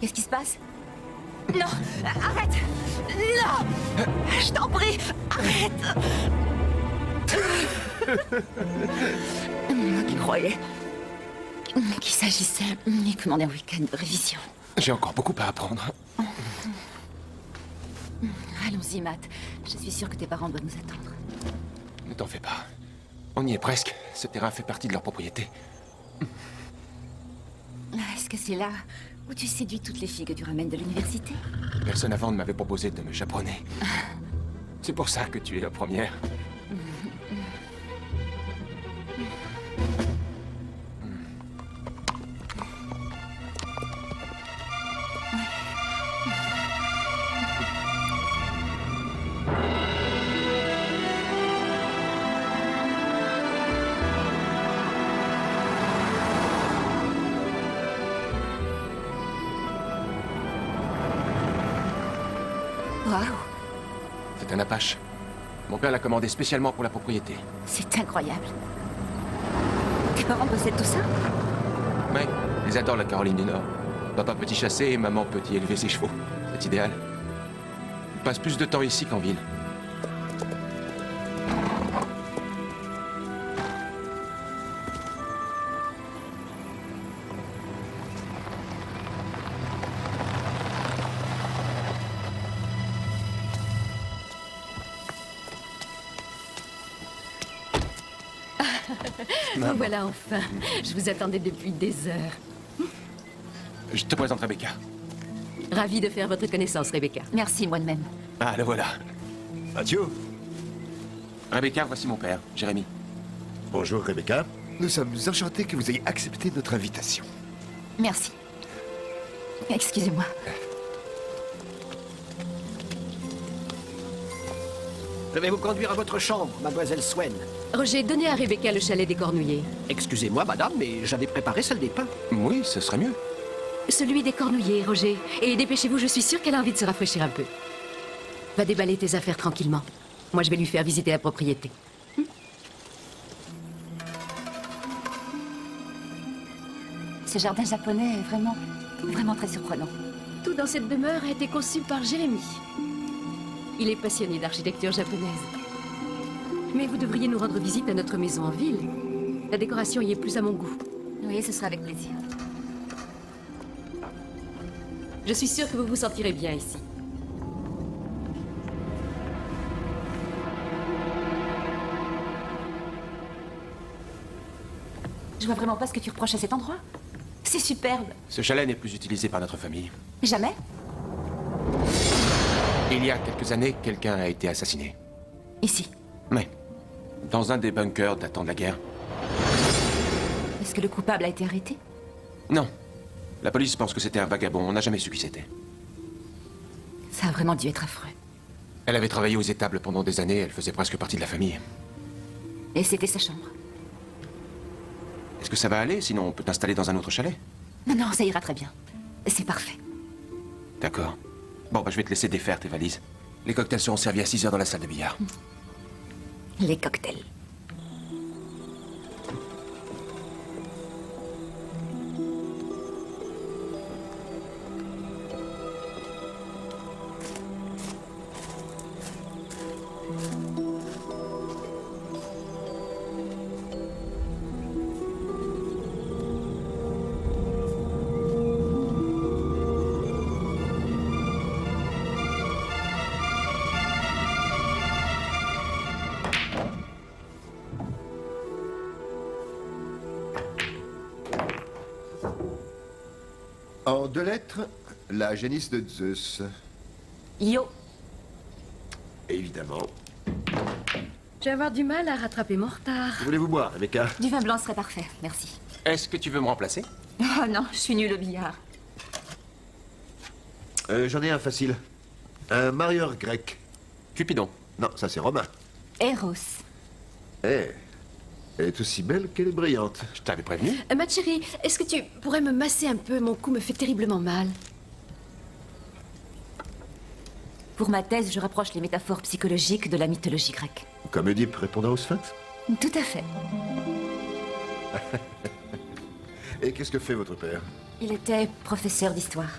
Qu'est-ce qui se passe? Non! Arrête! Non! Je t'en prie! Arrête! Moi qui croyais qu'il s'agissait uniquement d'un week-end de révision. J'ai encore beaucoup à apprendre. Allons-y, Matt. Je suis sûre que tes parents doivent nous attendre. Ne t'en fais pas. On y est presque. Ce terrain fait partie de leur propriété. Est-ce que c'est là où tu séduis toutes les filles que tu ramènes de l'université? Personne avant ne m'avait proposé de me chaperonner. C'est pour ça que tu es la première. Waouh! C'est un Apache. Mon père l'a commandé spécialement pour la propriété. C'est incroyable. Tes parents possèdent tout ça? Oui, ils adorent la Caroline du Nord. Papa peut y chasser et maman peut y élever ses chevaux. C'est idéal. Ils passent plus de temps ici qu'en ville. Vous voilà enfin. Je vous attendais depuis des heures. Je te présente Rebecca. Ravie de faire votre connaissance, Rebecca. Merci, moi de même. Ah, le voilà. Mathieu. Rebecca, voici mon père, Jérémy. Bonjour Rebecca. Nous sommes enchantés que vous ayez accepté notre invitation. Merci. Excusez-moi. Je vais vous conduire à votre chambre, mademoiselle Swen. Roger, donnez à Rebecca le chalet des Cornouillers. Excusez-moi, madame, mais j'avais préparé celle des pins. Oui, ce serait mieux. Celui des Cornouillers, Roger. Et dépêchez-vous, je suis sûre qu'elle a envie de se rafraîchir un peu. Va déballer tes affaires tranquillement. Moi, je vais lui faire visiter la propriété. Ce jardin japonais est vraiment très surprenant. Tout dans cette demeure a été conçu par Jérémy. Il est passionné d'architecture japonaise. Mais vous devriez nous rendre visite à notre maison en ville. La décoration y est plus à mon goût. Oui, ce sera avec plaisir. Je suis sûre que vous vous sentirez bien ici. Je vois vraiment pas ce que tu reproches à cet endroit. C'est superbe. Ce chalet n'est plus utilisé par notre famille. Jamais? Il y a quelques années, quelqu'un a été assassiné. Ici. Mais dans un des bunkers datant de la guerre. Est-ce que le coupable a été arrêté? Non. La police pense que c'était un vagabond. On n'a jamais su qui c'était. Ça a vraiment dû être affreux. Elle avait travaillé aux étables pendant des années. Elle faisait presque partie de la famille. Et c'était sa chambre. Est-ce que ça va aller? Sinon, on peut t'installer dans un autre chalet. Non, non, ça ira très bien. C'est parfait. D'accord. Bon, bah, je vais te laisser défaire tes valises. Les cocktails seront servis à 6 heures dans la salle de billard. Les cocktails. En 2 lettres, la génisse de Zeus. Yo. Évidemment. Je vais avoir du mal à rattraper mon retard. Que voulez-vous boire, Rebecca? Du vin blanc serait parfait, merci. Est-ce que tu veux me remplacer? Oh non, je suis nulle au billard. J'en ai un facile. Un marieur grec. Cupidon. Non, ça c'est romain. Eros. Eh, elle est aussi belle qu'elle est brillante. Je t'avais prévenu. Ma chérie, est-ce que tu pourrais me masser un peu? Mon cou me fait terriblement mal. Pour ma thèse, je rapproche les métaphores psychologiques de la mythologie grecque. Comme Oedipe répondant au Sphinx. Tout à fait. Et qu'est-ce que fait votre père? Il était professeur d'histoire.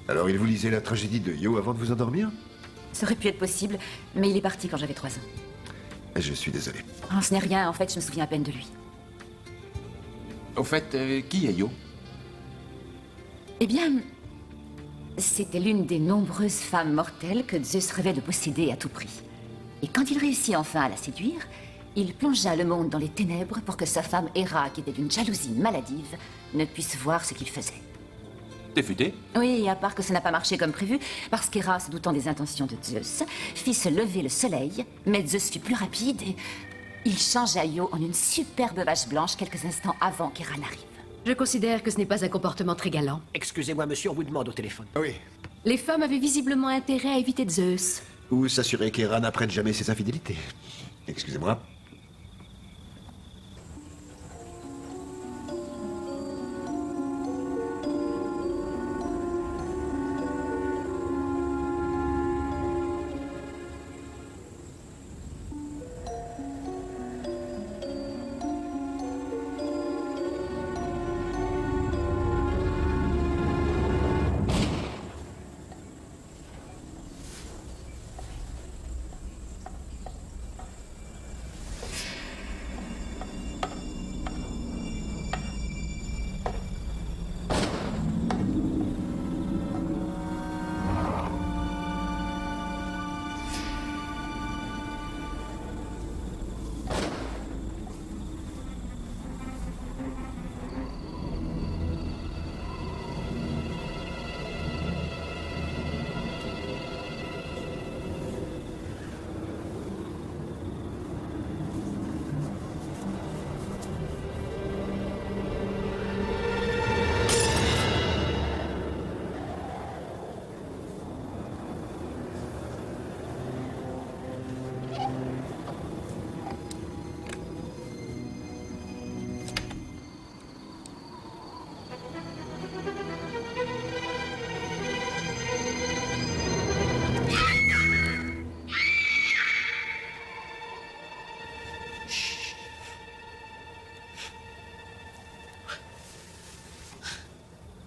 Alors, il vous lisait la tragédie de Yo avant de vous endormir? Ça aurait pu être possible, mais il est parti quand j'avais 3 ans. Je suis désolé. Oh, ce n'est rien, en fait, je me souviens à peine de lui. Au fait, qui est Yo? Eh bien, c'était l'une des nombreuses femmes mortelles que Zeus rêvait de posséder à tout prix. Et quand il réussit enfin à la séduire, il plongea le monde dans les ténèbres pour que sa femme Héra, qui était d'une jalousie maladive, ne puisse voir ce qu'il faisait. T'es futé? Oui, à part que ça n'a pas marché comme prévu, parce qu'Héra, se doutant des intentions de Zeus, fit se lever le soleil, mais Zeus fut plus rapide et il changea Io en une superbe vache blanche quelques instants avant qu'Héra n'arrive. Je considère que ce n'est pas un comportement très galant. Excusez-moi, monsieur, on vous demande au téléphone. Oui. Les femmes avaient visiblement intérêt à éviter Zeus. Ou s'assurer qu'Hera n'apprenne jamais ses infidélités. Excusez-moi.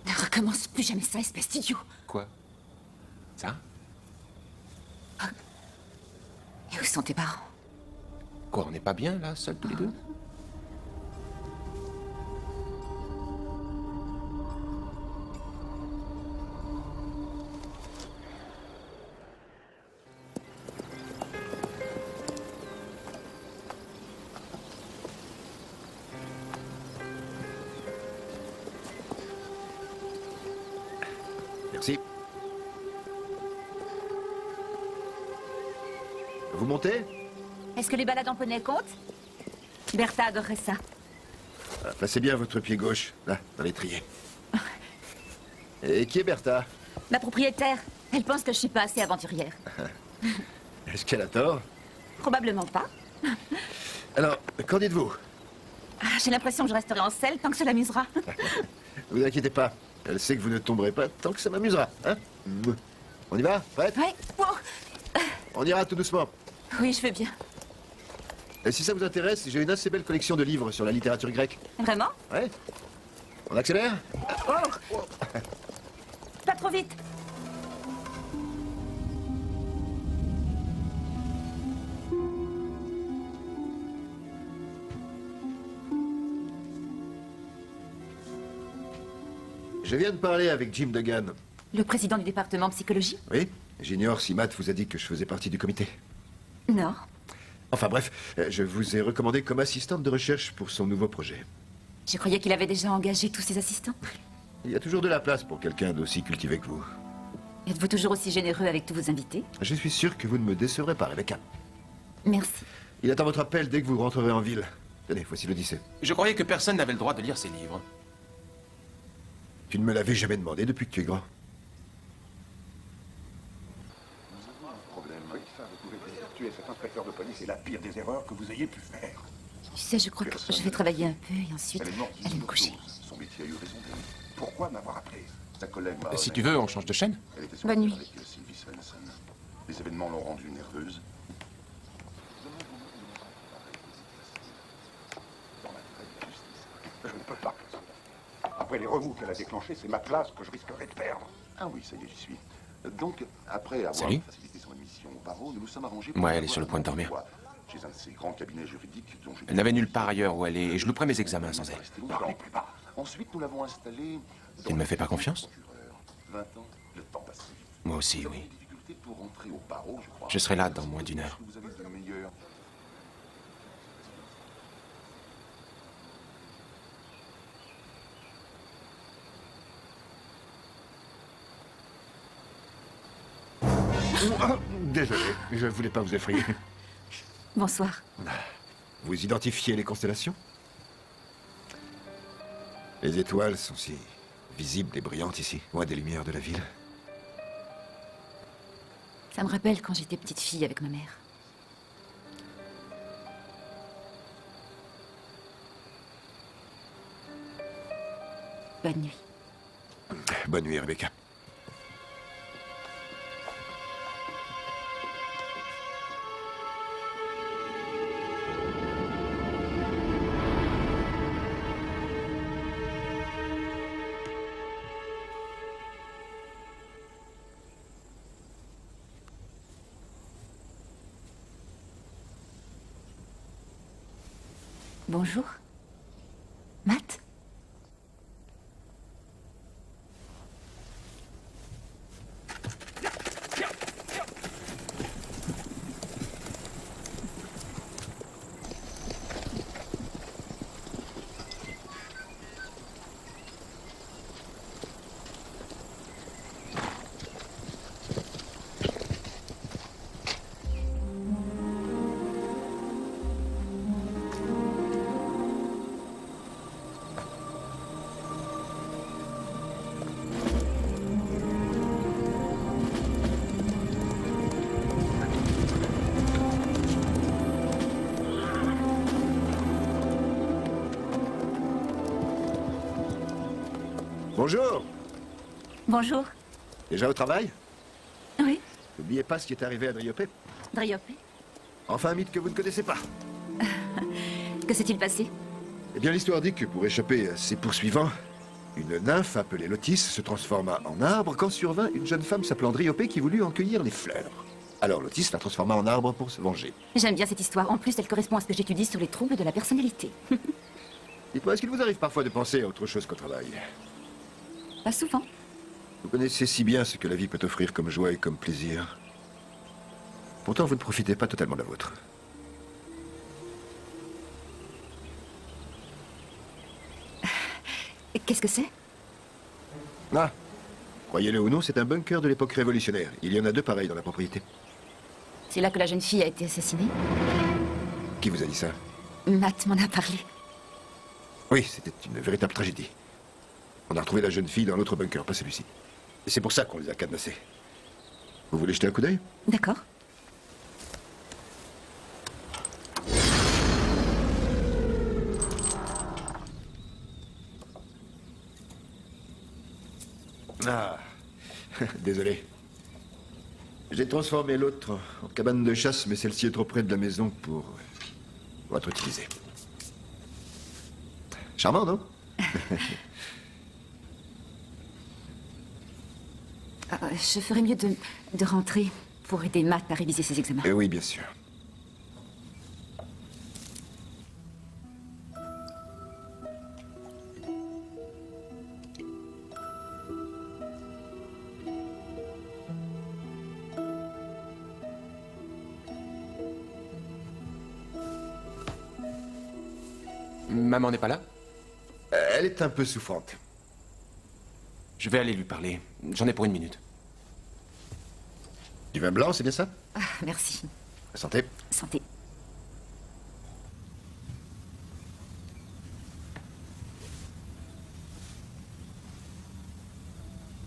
Ne recommence plus jamais ça, espèce d'idiot. Quoi? Ça? Et où sont tes parents? Quoi, on n'est pas bien, là, seuls tous les deux? Merci. Vous montez? Est-ce que les balades en poney comptent? Bertha adorerait ça. Ah, placez bien votre pied gauche, là, dans l'étrier. Et qui est Bertha? Ma propriétaire, elle pense que je suis pas assez aventurière. Est-ce qu'elle a tort? Probablement pas. Alors, qu'en dites-vous? Ah, j'ai l'impression que je resterai en selle tant que ça l'amusera. Vous inquiétez pas, elle sait que vous ne tomberez pas tant que ça m'amusera, hein? On y va? Prête? Ouais. Oh. On ira tout doucement. Oui, je veux bien. Et si ça vous intéresse, j'ai une assez belle collection de livres sur la littérature grecque. Vraiment? Ouais? On accélère? Oh. Pas trop vite. Je viens de parler avec Jim Duggan. Le président du département psychologie? Oui? J'ignore si Matt vous a dit que je faisais partie du comité. Non. Enfin bref, je vous ai recommandé comme assistante de recherche pour son nouveau projet. Je croyais qu'il avait déjà engagé tous ses assistants. Il y a toujours de la place pour quelqu'un d'aussi cultivé que vous. Êtes-vous toujours aussi généreux avec tous vos invités? Je suis sûr que vous ne me décevrez pas, Rebecca. Merci. Il attend votre appel dès que vous rentrerez en ville. Tenez, voici l'Odyssée. Je croyais que personne n'avait le droit de lire ces livres. Tu ne me l'avais jamais demandé depuis que tu es grand. Tuer cet inspecteur de police est la pire des erreurs que vous ayez pu faire. Tu sais, je crois que je vais travailler un peu et ensuite Elle est morte aller me coucher. Son métier a eu raison d'elle. Pourquoi m'avoir appelé? Sa collègue m'a... Si tu veux, on change de chaîne. Elle était sur Bonne nuit. avec Sylvie Svensson. Les événements l'ont rendue nerveuse. Je ne peux pas. Après les remous qu'elle a déclenchés, c'est ma place que je risquerais de perdre. Ah oui, ça y est, j'y suis. Donc, après avoir Salut. facilité son admission au barreau, nous nous sommes arrangés Ouais, elle est sur le point de dormir. Chez un de ces grands cabinets juridiques dont je... Elle n'avait nulle part ailleurs où aller et je louperais mes examens sans elle. Restez longtemps plus bas. Ensuite, nous l'avons installée... Tu ne me fais pas confiance? 20 ans, le temps passe. Moi aussi, Nous avons oui. des difficultés pour rentrer au barreau, je crois. Je serai là dans moins d'1 heure. Vous avez de meilleurs... Ah, désolé, je voulais pas vous effrayer. Bonsoir. Vous identifiez les constellations? Les étoiles sont si visibles et brillantes ici, loin des lumières de la ville. Ça me rappelle quand j'étais petite fille avec ma mère. Bonne nuit. Bonne nuit, Rebecca. Bonjour. Matt? Bonjour. Bonjour. Déjà au travail? Oui, N'oubliez pas ce qui est arrivé à Driope. Driope. Enfin, un mythe que vous ne connaissez pas. Que s'est-il passé? Eh bien, l'histoire dit que pour échapper à ses poursuivants, une nymphe appelée Lotis se transforma en arbre quand survint une jeune femme s'appelant Driope qui voulut en cueillir les fleurs. Alors Lotis la transforma en arbre pour se venger. J'aime bien cette histoire. En plus, elle correspond à ce que j'étudie sur les troubles de la personnalité. Dites-moi, est-ce qu'il vous arrive parfois de penser à autre chose qu'au travail? Pas souvent. Vous connaissez si bien ce que la vie peut offrir comme joie et comme plaisir. Pourtant, vous ne profitez pas totalement de la vôtre. Qu'est-ce que c'est? Ah, croyez-le ou non, c'est un bunker de l'époque révolutionnaire. Il y en a 2 pareils dans la propriété. C'est là que la jeune fille a été assassinée? Qui vous a dit ça? Matt m'en a parlé. Oui, c'était une véritable tragédie. On a retrouvé la jeune fille dans l'autre bunker, pas celui-ci. Et c'est pour ça qu'on les a cadenassés. Vous voulez jeter un coup d'œil? D'accord. Ah, désolé. J'ai transformé l'autre en cabane de chasse, mais celle-ci est trop près de la maison pour être utilisée. Charmant, non? Je ferais mieux de rentrer pour aider Matt à réviser ses examens. Oui, bien sûr. Maman n'est pas là? Elle est un peu souffrante. Je vais aller lui parler. J'en ai pour 1 minute. Du vin blanc, c'est bien ça? Ah, merci. Santé. Santé.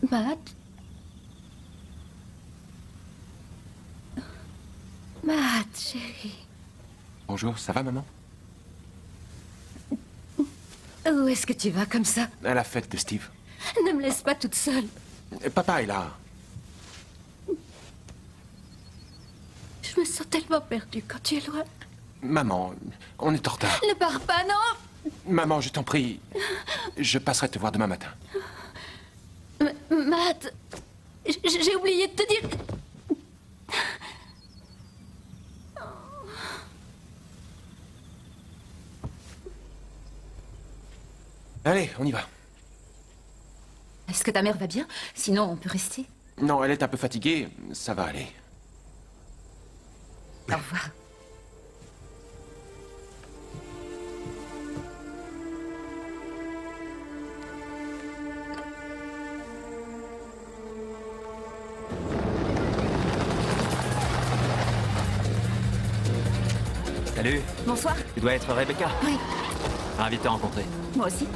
Matt? Matt, chérie. Bonjour, ça va, maman? Où est-ce que tu vas comme ça? À la fête de Steve. Ne me laisse pas toute seule. Papa est là. Je me sens tellement perdue quand tu es loin. Maman, on est en retard. Ne pars pas, non! Maman, je t'en prie. Je passerai te voir demain matin. Matt, J'ai oublié de te dire... Allez, on y va. Est-ce que ta mère va bien? Sinon, on peut rester. Non, elle est un peu fatiguée, ça va aller. Au revoir. Salut, Bonsoir. tu dois être Rebecca. Oui, Ravi de te rencontrer. moi aussi.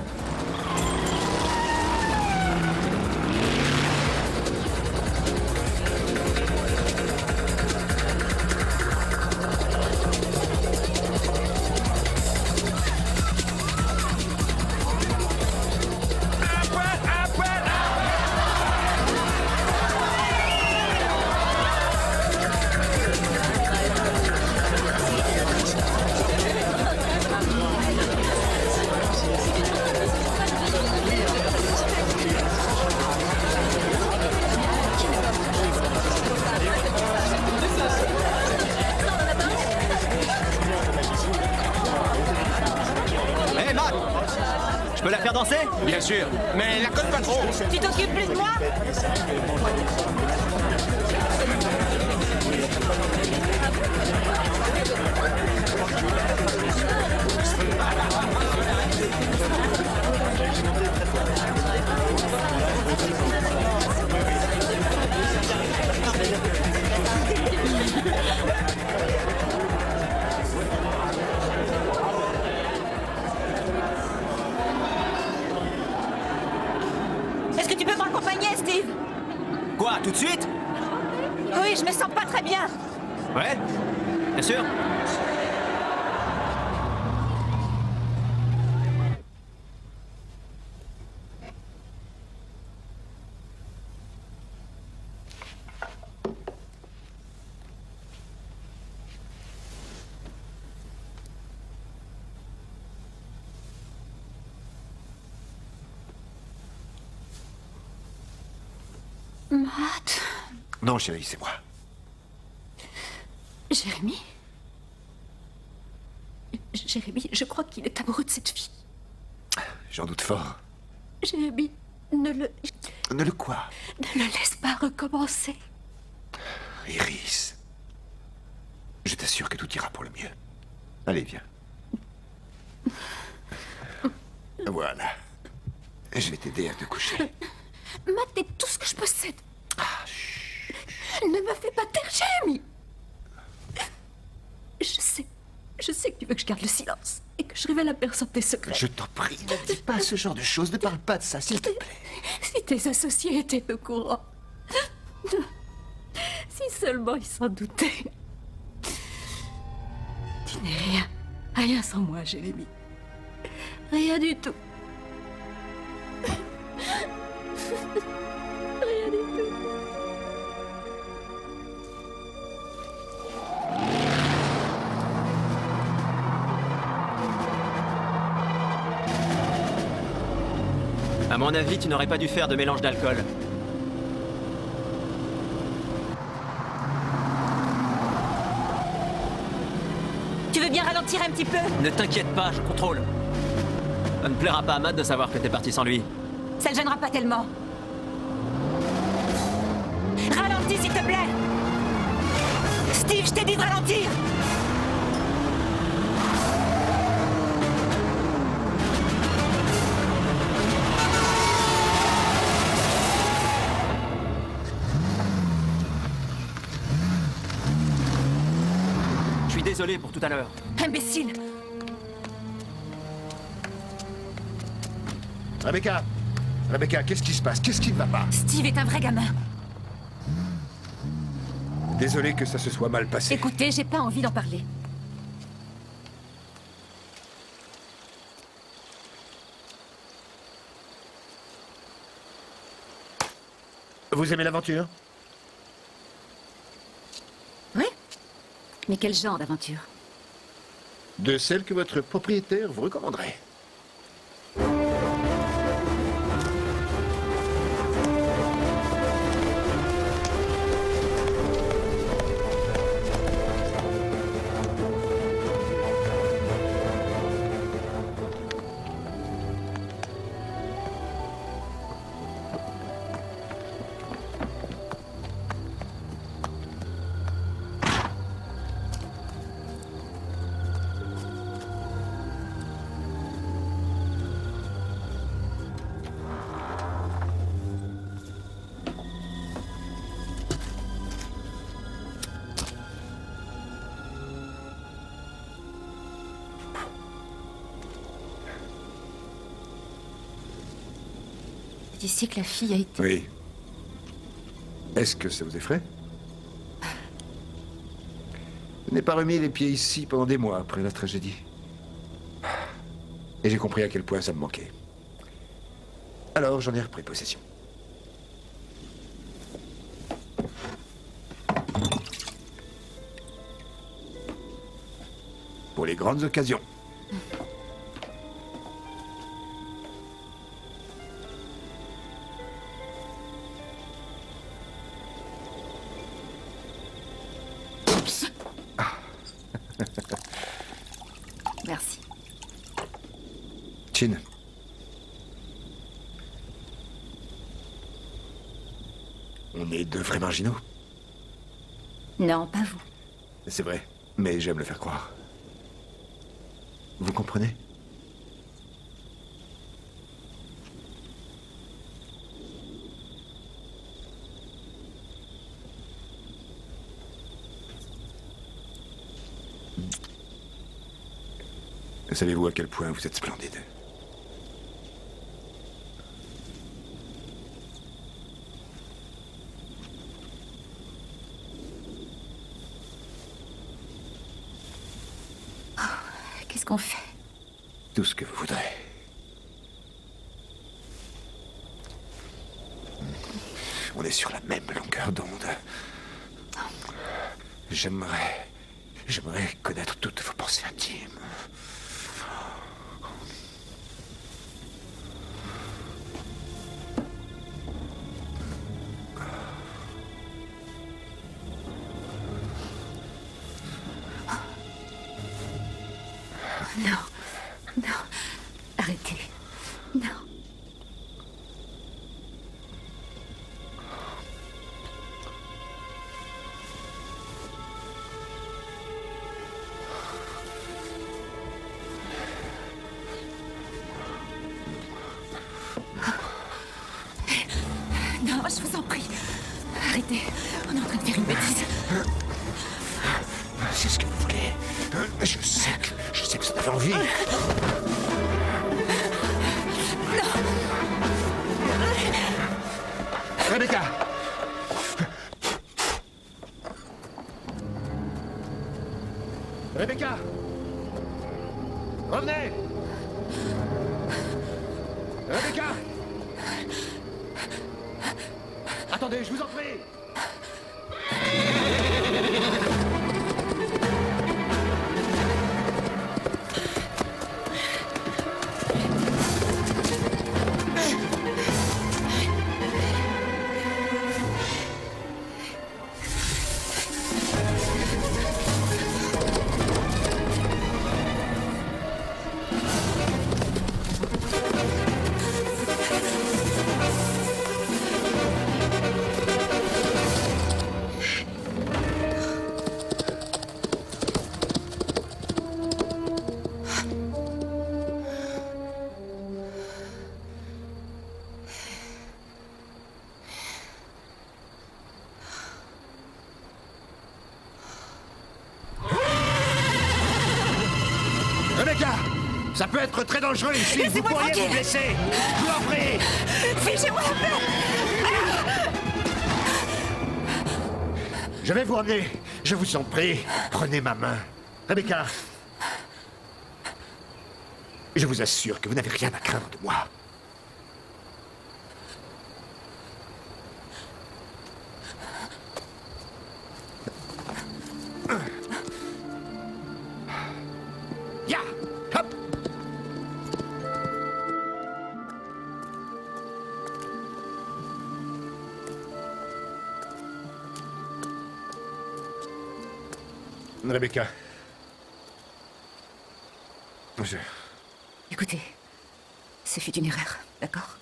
Hé, Matt! Je peux la faire danser? Bien sûr, mais la colle pas trop. Tu t'occupes plus de moi? Est-ce que tu peux m'accompagner, Steve? Quoi, tout de suite? Oui, je me sens pas très bien. Ouais? Bien sûr? Matt. Non, chérie, c'est moi. Jérémy? Jérémy, je crois qu'il est amoureux de cette fille. J'en doute fort. Jérémy, Ne le quoi? ne le laisse pas recommencer. Iris. Je t'assure que tout ira pour le mieux. Allez, viens. Voilà. Je vais t'aider à te coucher. Matt est tout ce que je possède. Ne me fais pas taire, Jérémy. Je sais que tu veux que je garde le silence et que je révèle à personne tes secrets. Je t'en prie, ne dis pas ce genre de choses. Ne parle pas de ça, s'il te plaît. Si tes associés étaient au courant. Si seulement ils s'en doutaient. Tu n'es rien. Rien sans moi, Jérémy. Rien du tout. Rien du tout. À mon avis, tu n'aurais pas dû faire de mélange d'alcool. Tu veux bien ralentir un petit peu? Ne t'inquiète pas, je contrôle. Ça ne plaira pas à Matt de savoir que t'es parti sans lui. Ça le gênera pas tellement. Ralentis, s'il te plaît! Steve, je t'ai dit de ralentir! Je suis désolé pour tout à l'heure. Imbécile! Rebecca! Rebecca, qu'est-ce qui se passe? Qu'est-ce qui ne va pas? Steve est un vrai gamin. Désolé que ça se soit mal passé. Écoutez, j'ai pas envie d'en parler. Vous aimez l'aventure? Oui? Mais quel genre d'aventure? De celle que votre propriétaire vous recommanderait. C'est ici que la fille a été... Oui. Est-ce que ça vous effraie? Je n'ai pas remis les pieds ici pendant des mois après la tragédie. Et j'ai compris à quel point ça me manquait. Alors j'en ai repris possession. Pour les grandes occasions. Merci. Chin. On est deux vrais marginaux. Non, pas vous. C'est vrai, mais j'aime le faire croire. Vous comprenez? Savez-vous à quel point vous êtes splendide? Qu'est-ce qu'on fait? Tout ce que vous voudrez. On est sur la même longueur d'onde. J'aimerais connaître toutes vos pensées intimes. Non, non, arrêtez. Non. Non, je vous en prie. Arrêtez, on est en train de faire une bêtise. C'est ce que vous voulez. Je sais que vous en avez envie. Rebecca! Rebecca! Revenez! Rebecca! Attendez, je vous en prie! Rebecca! Ça peut être très dangereux ici, vous pourriez vous blesser! Je vous en prie! Fichez-moi la paix! Je vais vous emmener, je vous en prie. Prenez ma main. Rebecca! Je vous assure que vous n'avez rien à craindre de moi. Ya! Hop! Rebecca. Écoutez, ce fut une erreur, d'accord?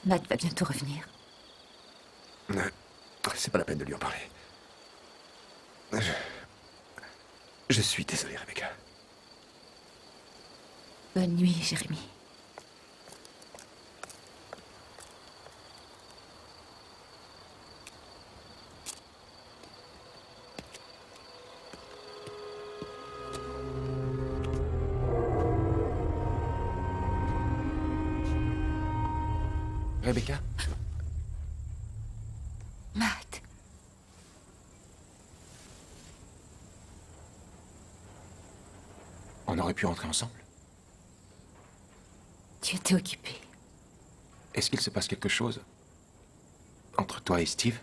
Matt va bientôt revenir. C'est pas la peine de lui en parler. Je suis désolé, Rebecca. Bonne nuit, Jérémy. Rebecca? Matt. On aurait pu rentrer ensemble. Tu étais occupé. Est-ce qu'il se passe quelque chose entre toi et Steve?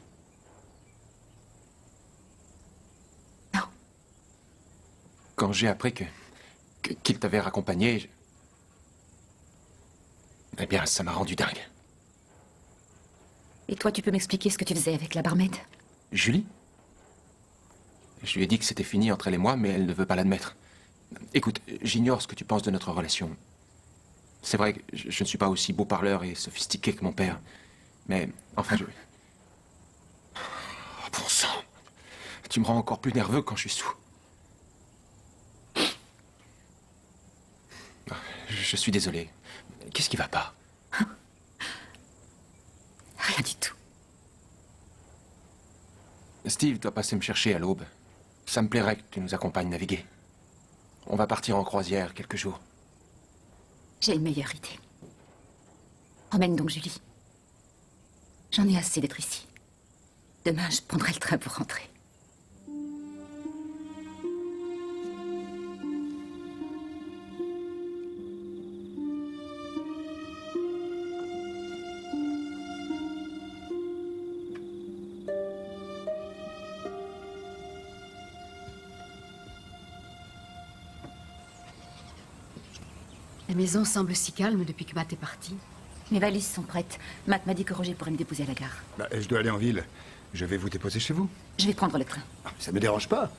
Non. Quand j'ai appris qu'il t'avait raccompagné, eh bien, ça m'a rendu dingue. Et toi, tu peux m'expliquer ce que tu faisais avec la barmaid? Julie? Je lui ai dit que c'était fini entre elle et moi, mais elle ne veut pas l'admettre. Écoute, j'ignore ce que tu penses de notre relation. C'est vrai que je ne suis pas aussi beau parleur et sophistiqué que mon père. Mais, enfin, Oh, bon sang. Tu me rends encore plus nerveux quand je suis sous. Je suis désolé. Qu'est-ce qui va pas? Rien du tout. Steve doit passer me chercher à l'aube. Ça me plairait que tu nous accompagnes naviguer. On va partir en croisière quelques jours. J'ai une meilleure idée. Emmène donc Julie. J'en ai assez d'être ici. Demain, je prendrai le train pour rentrer. La maison semble si calme depuis que Matt est parti. Mes valises sont prêtes. Matt m'a dit que Roger pourrait me déposer à la gare. Bah, je dois aller en ville. Je vais vous déposer chez vous. Je vais prendre le train. Ah, ça me dérange pas.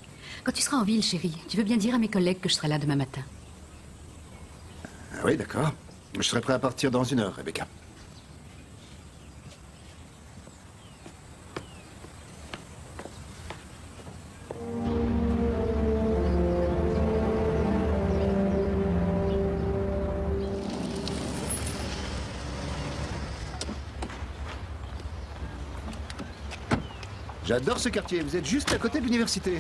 Quand tu seras en ville, chérie, tu veux bien dire à mes collègues que je serai là demain matin. Ah oui, d'accord. Je serai prêt à partir dans 1 heure, Rebecca. J'adore ce quartier, vous êtes juste à côté de l'université.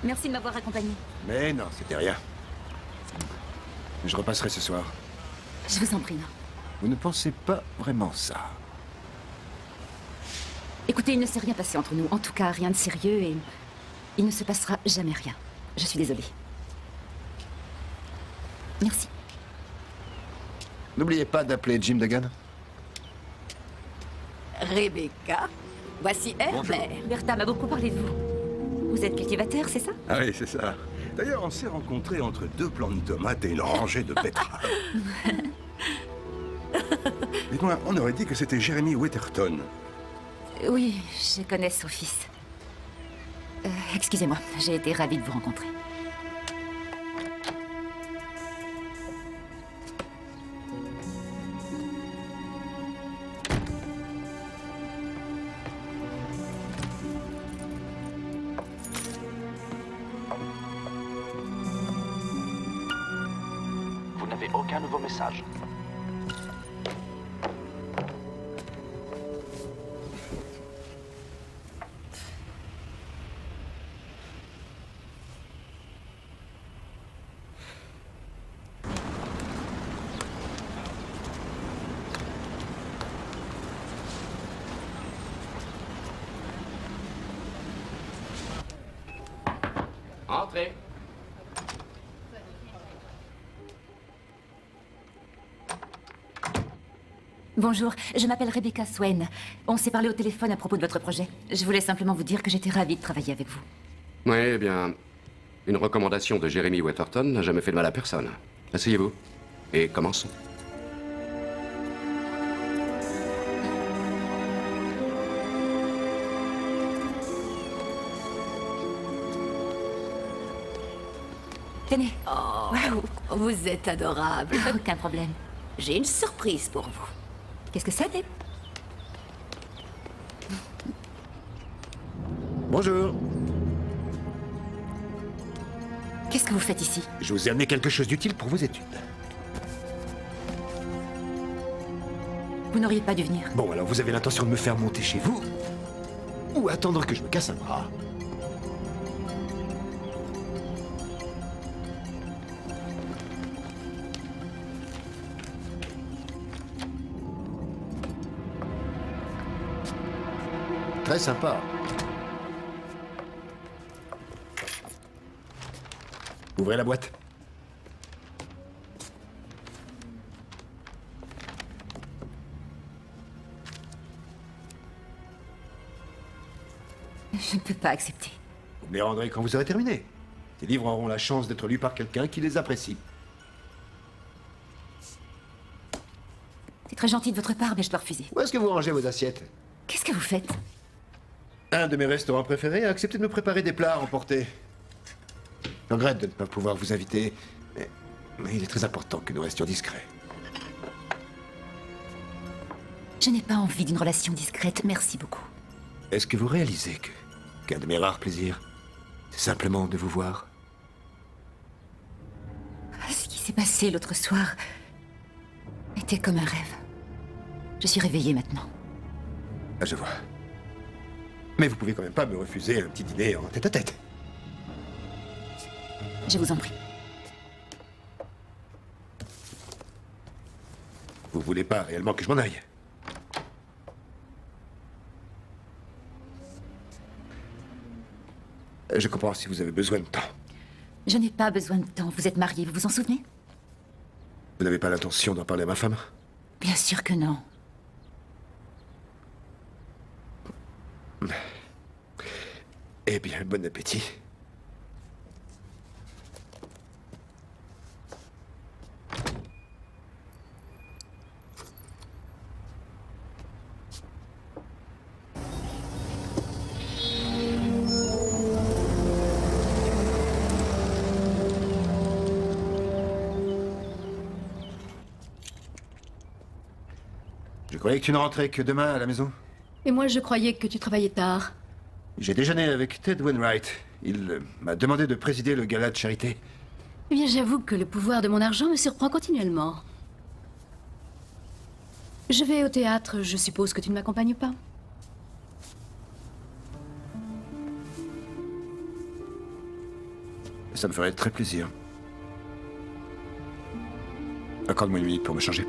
Merci de m'avoir accompagné. Mais non, c'était rien. Je repasserai ce soir. Je vous en prie, non. Vous ne pensez pas vraiment ça? Écoutez, il ne s'est rien passé entre nous. En tout cas, rien de sérieux et il ne se passera jamais rien. Je suis désolée. Merci. N'oubliez pas d'appeler Jim Duggan. Rebecca, voici Herbert. Bertha m'a beaucoup parlé de vous. Vous êtes cultivateur, c'est ça? Ah oui, c'est ça. D'ailleurs, on s'est rencontrés entre 2 plants de tomates et une rangée de betteraves. Dites-moi, on aurait dit que c'était Jeremy Wetherton. Oui, je connais son fils. Excusez-moi, j'ai été ravie de vous rencontrer. Vous n'avez aucun nouveau message. Entrez. Bonjour, je m'appelle Rebecca Swain. On s'est parlé au téléphone à propos de votre projet. Je voulais simplement vous dire que j'étais ravie de travailler avec vous. Oui, eh bien, une recommandation de Jeremy Wetherton n'a jamais fait de mal à personne. Asseyez-vous et commençons. Tenez. Oh, Waouh. vous êtes adorable. Aucun problème. J'ai une surprise pour vous. Qu'est-ce que c'est, Deb? Bonjour. Qu'est-ce que vous faites ici? Je vous ai amené quelque chose d'utile pour vos études. Vous n'auriez pas dû venir. Bon, alors vous avez l'intention de me faire monter chez vous? Ou attendre que je me casse un bras? très sympa. Ouvrez la boîte. Je ne peux pas accepter. Vous me les rendrez quand vous aurez terminé. Ces livres auront la chance d'être lus par quelqu'un qui les apprécie. C'est très gentil de votre part, mais je dois refuser. Où est-ce que vous rangez vos assiettes? Qu'est-ce que vous faites? Un de mes restaurants préférés a accepté de me préparer des plats à emporter. Je regrette de ne pas pouvoir vous inviter, mais il est très important que nous restions discrets. Je n'ai pas envie d'une relation discrète, merci beaucoup. Est-ce que vous réalisez qu'un de mes rares plaisirs, c'est simplement de vous voir? Ce qui s'est passé l'autre soir était comme un rêve. Je suis réveillée maintenant. Ah, je vois. Mais vous pouvez quand même pas me refuser un petit dîner en tête-à-tête. Je vous en prie. Vous voulez pas réellement que je m'en aille? Je comprends si vous avez besoin de temps. Je n'ai pas besoin de temps. Vous êtes mariés, vous vous en souvenez? Vous n'avez pas l'intention d'en parler à ma femme? Bien sûr que non. Eh bien, bon appétit. Je croyais que tu ne rentrais que demain à la maison. Et moi, je croyais que tu travaillais tard. J'ai déjeuné avec Ted Wainwright. Il m'a demandé de présider le gala de charité. Eh bien, j'avoue que le pouvoir de mon argent me surprend continuellement. Je vais au théâtre, je suppose que tu ne m'accompagnes pas. Ça me ferait très plaisir. Accorde-moi une minute pour me changer.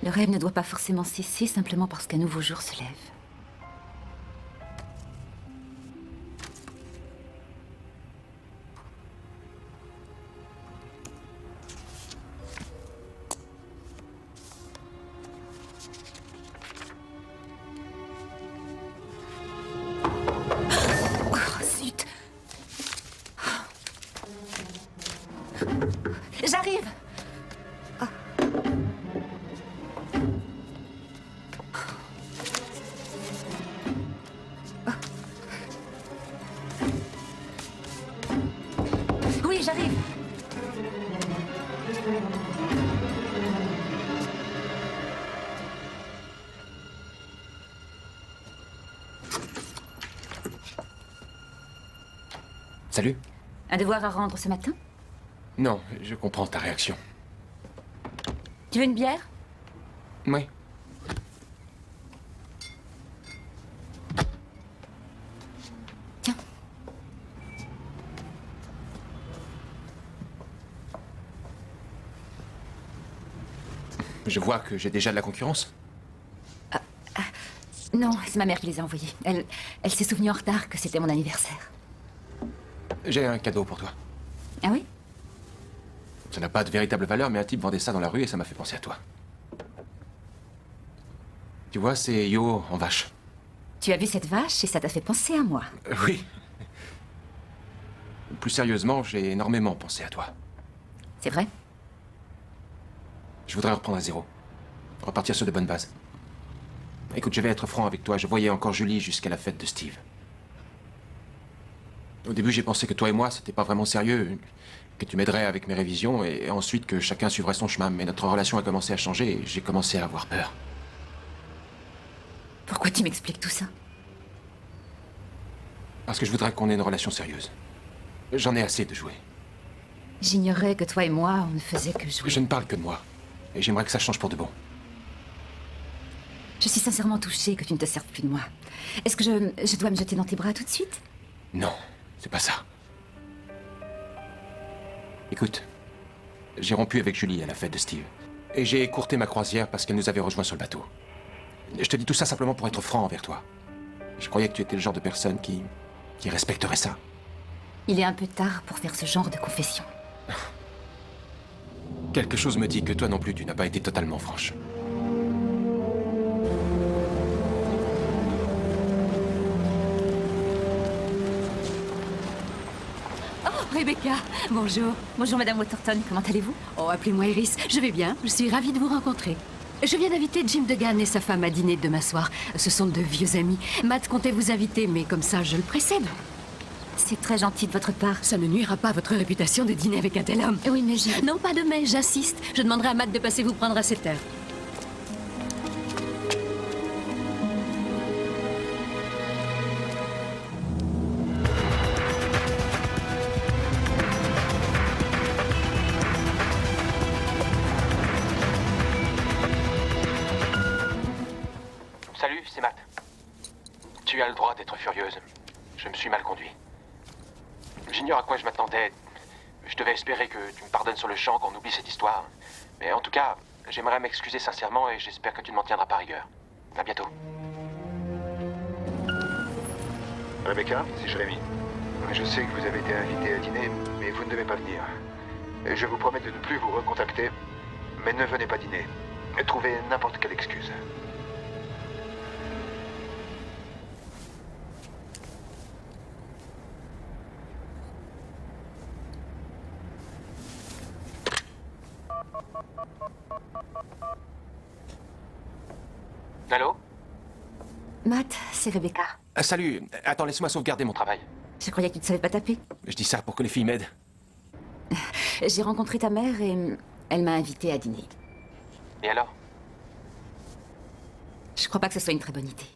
Le rêve ne doit pas forcément cesser simplement parce qu'un nouveau jour se lève. Oh, zut! J'arrive! Oui, j'arrive. Salut. Un devoir à rendre ce matin? Non, je comprends ta réaction. Tu veux une bière? Oui. Tiens. Je vois que j'ai déjà de la concurrence. Non, c'est ma mère qui les a envoyés. Elle s'est souvenue en retard que c'était mon anniversaire. J'ai un cadeau pour toi. Ah oui? Ça n'a pas de véritable valeur, mais un type vendait ça dans la rue et ça m'a fait penser à toi. Tu vois, c'est Yo en vache. Tu as vu cette vache et ça t'a fait penser à moi. Oui. plus sérieusement, j'ai énormément pensé à toi. C'est vrai? Je voudrais reprendre à zéro. Repartir sur de bonnes bases. Écoute, je vais être franc avec toi. Je voyais encore Julie jusqu'à la fête de Steve. Au début, j'ai pensé que toi et moi, c'était pas vraiment sérieux. Que tu m'aiderais avec mes révisions et ensuite que chacun suivrait son chemin. Mais notre relation a commencé à changer et j'ai commencé à avoir peur. Pourquoi tu m'expliques tout ça? Parce que je voudrais qu'on ait une relation sérieuse. J'en ai assez de jouer. J'ignorais que toi et moi, on ne faisait que jouer. Je ne parle que de moi. Et j'aimerais que ça change pour de bon. Je suis sincèrement touchée que tu ne te serves plus de moi. Est-ce que je dois me jeter dans tes bras tout de suite? Non, c'est pas ça. Écoute, j'ai rompu avec Julie à la fête de Steve. Et j'ai écourté ma croisière parce qu'elle nous avait rejoints sur le bateau. Je te dis tout ça simplement pour être franc envers toi. Je croyais que tu étais le genre de personne qui respecterait ça. Il est un peu tard pour faire ce genre de confession. Quelque chose me dit que toi non plus, tu n'as pas été totalement franche. Oh, Rebecca, bonjour. Bonjour Madame Waterton, comment allez-vous? Oh, appelez-moi Iris. Je vais bien, je suis ravie de vous rencontrer. Je viens d'inviter Jim Degan et sa femme à dîner demain soir. Ce sont de vieux amis. Matt comptait vous inviter, mais comme ça, je le précède. C'est très gentil de votre part. Ça ne nuira pas à votre réputation de dîner avec un tel homme. Oui, mais Non, pas de mais, j'assiste. Je demanderai à Matt de passer vous prendre à cette heure. Salut, c'est Matt. Tu as le droit d'être furieuse. Je me suis mal conduit. J'ignore à quoi je m'attendais. Je devais espérer que tu me pardonnes sur le champ, qu'on oublie cette histoire. Mais en tout cas, j'aimerais m'excuser sincèrement et j'espère que tu ne m'en tiendras pas rigueur. À bientôt. Rebecca, c'est Jérémy. Je sais que vous avez été invité à dîner, mais vous ne devez pas venir. Et je vous promets de ne plus vous recontacter, mais ne venez pas dîner. Trouvez n'importe quelle excuse. Allô? Matt, c'est Rebecca. Salut. Attends, laisse-moi sauvegarder mon travail. Je croyais que tu ne savais pas taper. Je dis ça pour que les filles m'aident. J'ai rencontré ta mère et elle m'a invitée à dîner. Et alors? Je crois pas que ce soit une très bonne idée.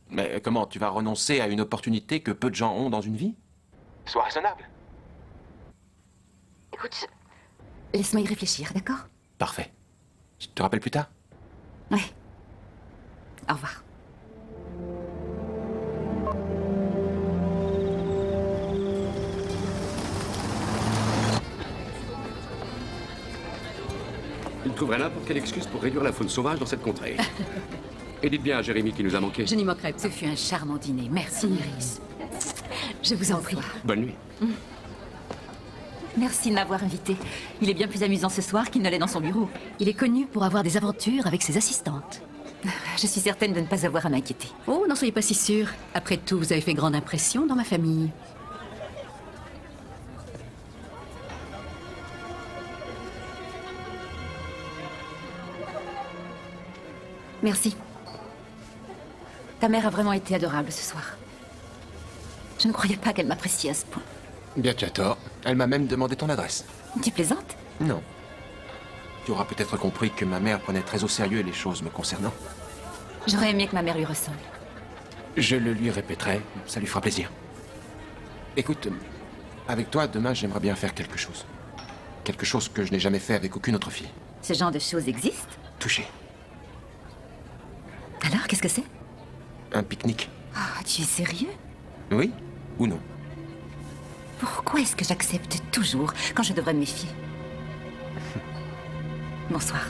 Mais comment? Tu vas renoncer à une opportunité que peu de gens ont dans une vie? Sois raisonnable. Écoute, laisse-moi y réfléchir, d'accord? Parfait. Je te rappelle plus tard? Ouais. Au revoir. Il trouverait n'importe quelle excuse pour réduire la faune sauvage dans cette contrée. Et dites bien à Jérémy qui nous a manqué. Je n'y manquerai pas. Ce fut un charmant dîner. Merci, Iris. Je vous en prie. Bonne nuit. Merci de m'avoir invité. Il est bien plus amusant ce soir qu'il ne l'est dans son bureau. Il est connu pour avoir des aventures avec ses assistantes. Je suis certaine de ne pas avoir à m'inquiéter. Oh, n'en soyez pas si sûr. Après tout, vous avez fait grande impression dans ma famille. Merci. Ta mère a vraiment été adorable ce soir. Je ne croyais pas qu'elle m'appréciait à ce point. Bien, tu as tort. Elle m'a même demandé ton adresse. Tu plaisantes? Non. Tu auras peut-être compris que ma mère prenait très au sérieux les choses me concernant. J'aurais aimé que ma mère lui ressemble. Je le lui répéterai, ça lui fera plaisir. Écoute, avec toi, demain, j'aimerais bien faire quelque chose. Quelque chose que je n'ai jamais fait avec aucune autre fille. Ce genre de choses existe? Toucher. Alors, qu'est-ce que c'est? Un pique-nique. Ah, tu es sérieux? Oui ou non? Pourquoi est-ce que j'accepte toujours quand je devrais me méfier? Bonsoir.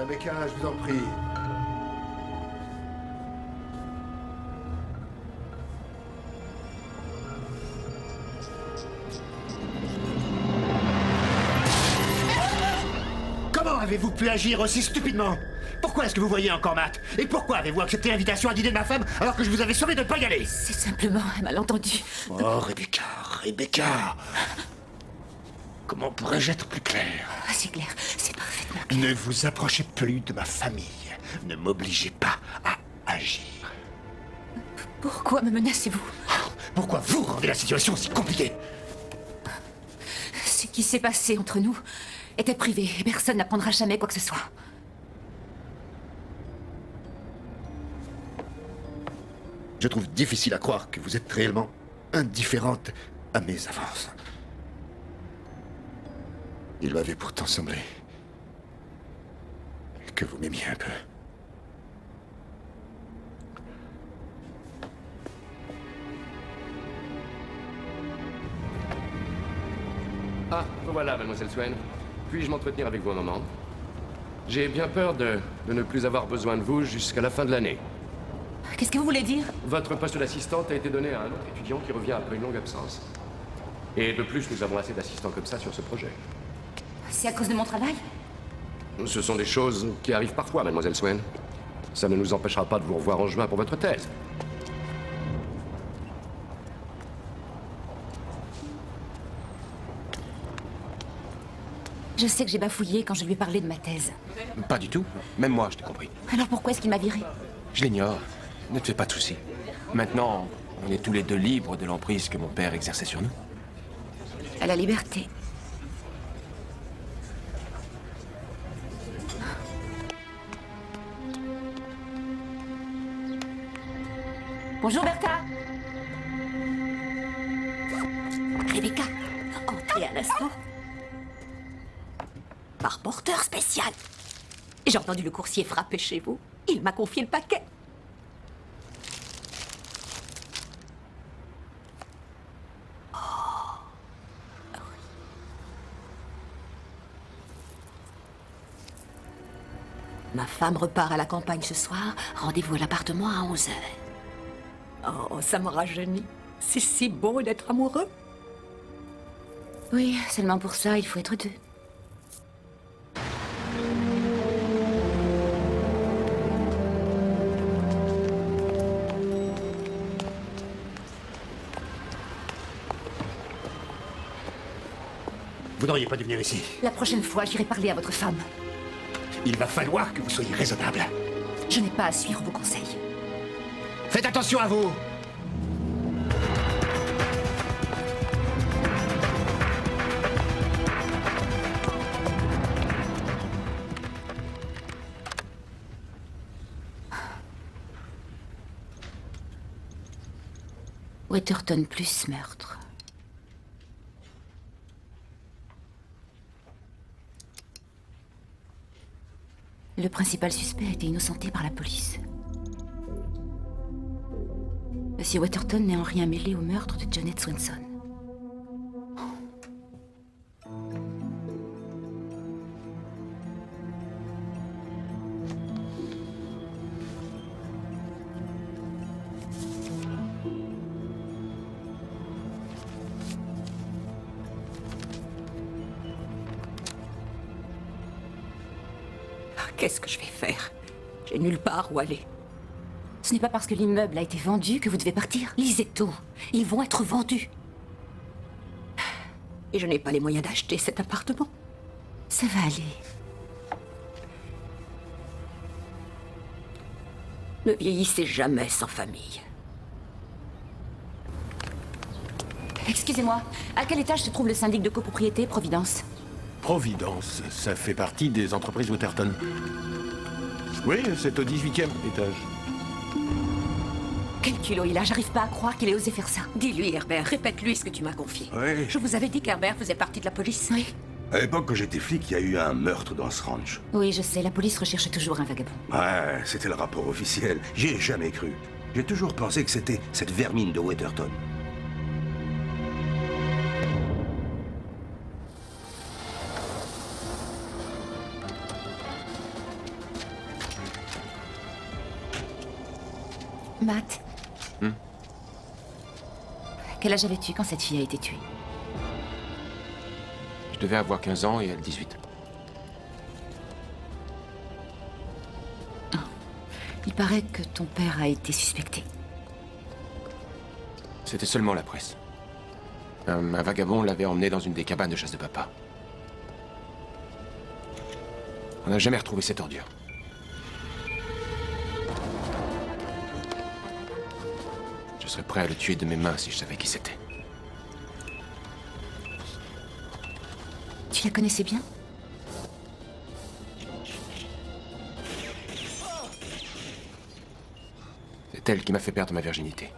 Rebecca, je vous en prie. Comment avez-vous pu agir aussi stupidement? Pourquoi est-ce que vous voyez encore Matt? Et pourquoi avez-vous accepté l'invitation à dîner de ma femme alors que je vous avais sauvé de ne pas y aller? C'est simplement un malentendu. Oh, Rebecca, Rebecca. Comment pourrais-je être plus clair? Ah, c'est clair, c'est parfaitement clair. Ne vous approchez plus de ma famille. Ne m'obligez pas à agir. Pourquoi me menacez-vous? Pourquoi vous rendez la situation si compliquée? Ce qui s'est passé entre nous était privé et personne n'apprendra jamais quoi que ce soit. Je trouve difficile à croire que vous êtes réellement indifférente à mes avances. Il m'avait pourtant semblé que vous m'aimiez un peu. Ah, vous voilà, mademoiselle Swain. Puis-je m'entretenir avec vous un moment? J'ai bien peur de ne plus avoir besoin de vous jusqu'à la fin de l'année. Qu'est-ce que vous voulez dire? Votre poste d'assistante a été donné à un autre étudiant qui revient après une longue absence. Et de plus, nous avons assez d'assistants comme ça sur ce projet. C'est à cause de mon travail? Ce sont des choses qui arrivent parfois, mademoiselle Swain. Ça ne nous empêchera pas de vous revoir en juin pour votre thèse. Je sais que j'ai bafouillé quand je lui ai parlé de ma thèse. Pas du tout. Même moi, je t'ai compris. Alors pourquoi est-ce qu'il m'a viré? Je l'ignore. Ne te fais pas de soucis. Maintenant, on est tous les deux libres de l'emprise que mon père exerçait sur nous. À la liberté. Bonjour Bertha. Rebecca, entrez un instant. Par porteur spécial. J'ai entendu le coursier frapper chez vous. Il m'a confié le paquet. Ma femme repart à la campagne ce soir. Rendez-vous à l'appartement à 11h. Oh, ça me rajeunit. C'est si beau d'être amoureux. Oui, seulement pour ça, il faut être deux. Vous n'auriez pas dû venir ici. La prochaine fois, j'irai parler à votre femme. Il va falloir que vous soyez raisonnable. Je n'ai pas à suivre vos conseils. Faites attention à vous. Weatherton plus meurtre. Le principal suspect a été innocenté par la police. Monsieur Weatherton n'est en rien mêlé au meurtre de Janet Swanson. Qu'est-ce que je vais faire? J'ai nulle part où aller. Ce n'est pas parce que l'immeuble a été vendu que vous devez partir. Lisez tôt. Ils vont être vendus. Et je n'ai pas les moyens d'acheter cet appartement. Ça va aller. Ne vieillissez jamais sans famille. Excusez-moi, à quel étage se trouve le syndic de copropriété Providence? Providence, ça fait partie des entreprises Weatherton. Oui, c'est au 18e étage. Quel culot il a, j'arrive pas à croire qu'il ait osé faire ça. Dis-lui, Herbert, répète-lui ce que tu m'as confié. Oui. Je vous avais dit qu'Herbert faisait partie de la police. Oui. À l'époque, quand j'étais flic, il y a eu un meurtre dans ce ranch. Oui, je sais, la police recherche toujours un vagabond. Ouais, c'était le rapport officiel. J'y ai jamais cru. J'ai toujours pensé que c'était cette vermine de Weatherton. Matt. Quel âge avais-tu quand cette fille a été tuée? Je devais avoir 15 ans et elle 18. Il paraît que ton père a été suspecté. C'était seulement la presse. Un vagabond l'avait emmené dans une des cabanes de chasse de papa. On n'a jamais retrouvé cette ordure. Je serais prêt à le tuer de mes mains si je savais qui c'était. Tu la connaissais bien? C'est elle qui m'a fait perdre ma virginité.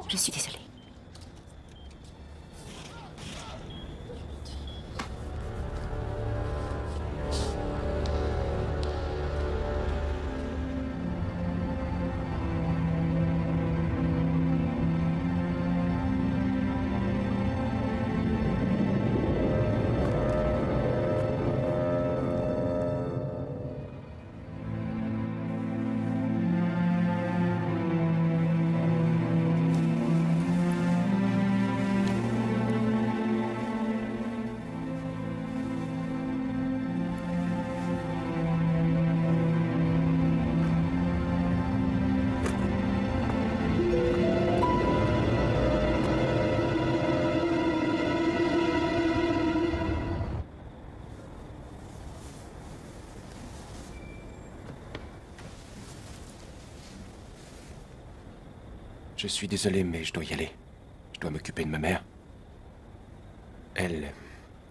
Je suis désolée. Je suis désolé, mais je dois y aller. Je dois m'occuper de ma mère. Elle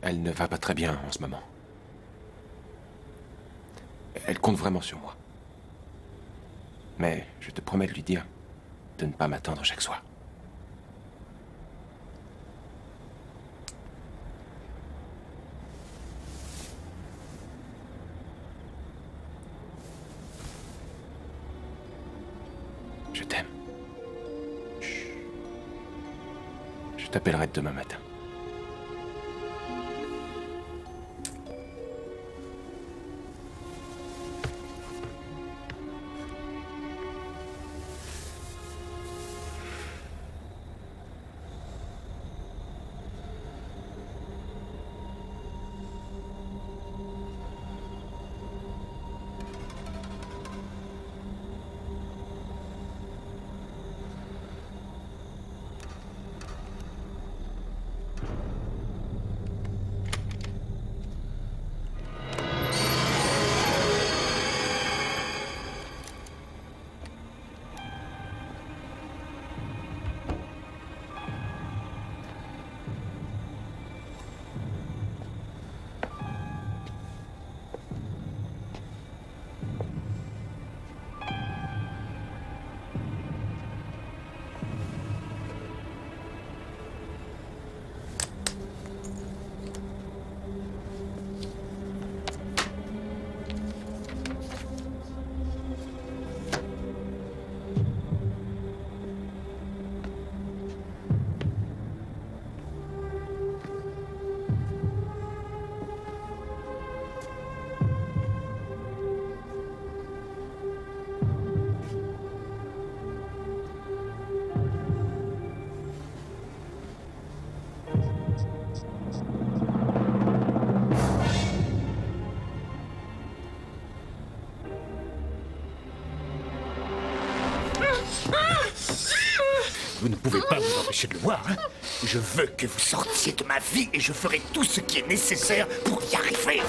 ne va pas très bien en ce moment. Elle compte vraiment sur moi. Mais je te promets de lui dire de ne pas m'attendre chaque soir. Je t'aime. Je t'appellerai demain matin. Vous ne pouvez pas vous empêcher de le voir, hein? Je veux que vous sortiez de ma vie et je ferai tout ce qui est nécessaire pour y arriver.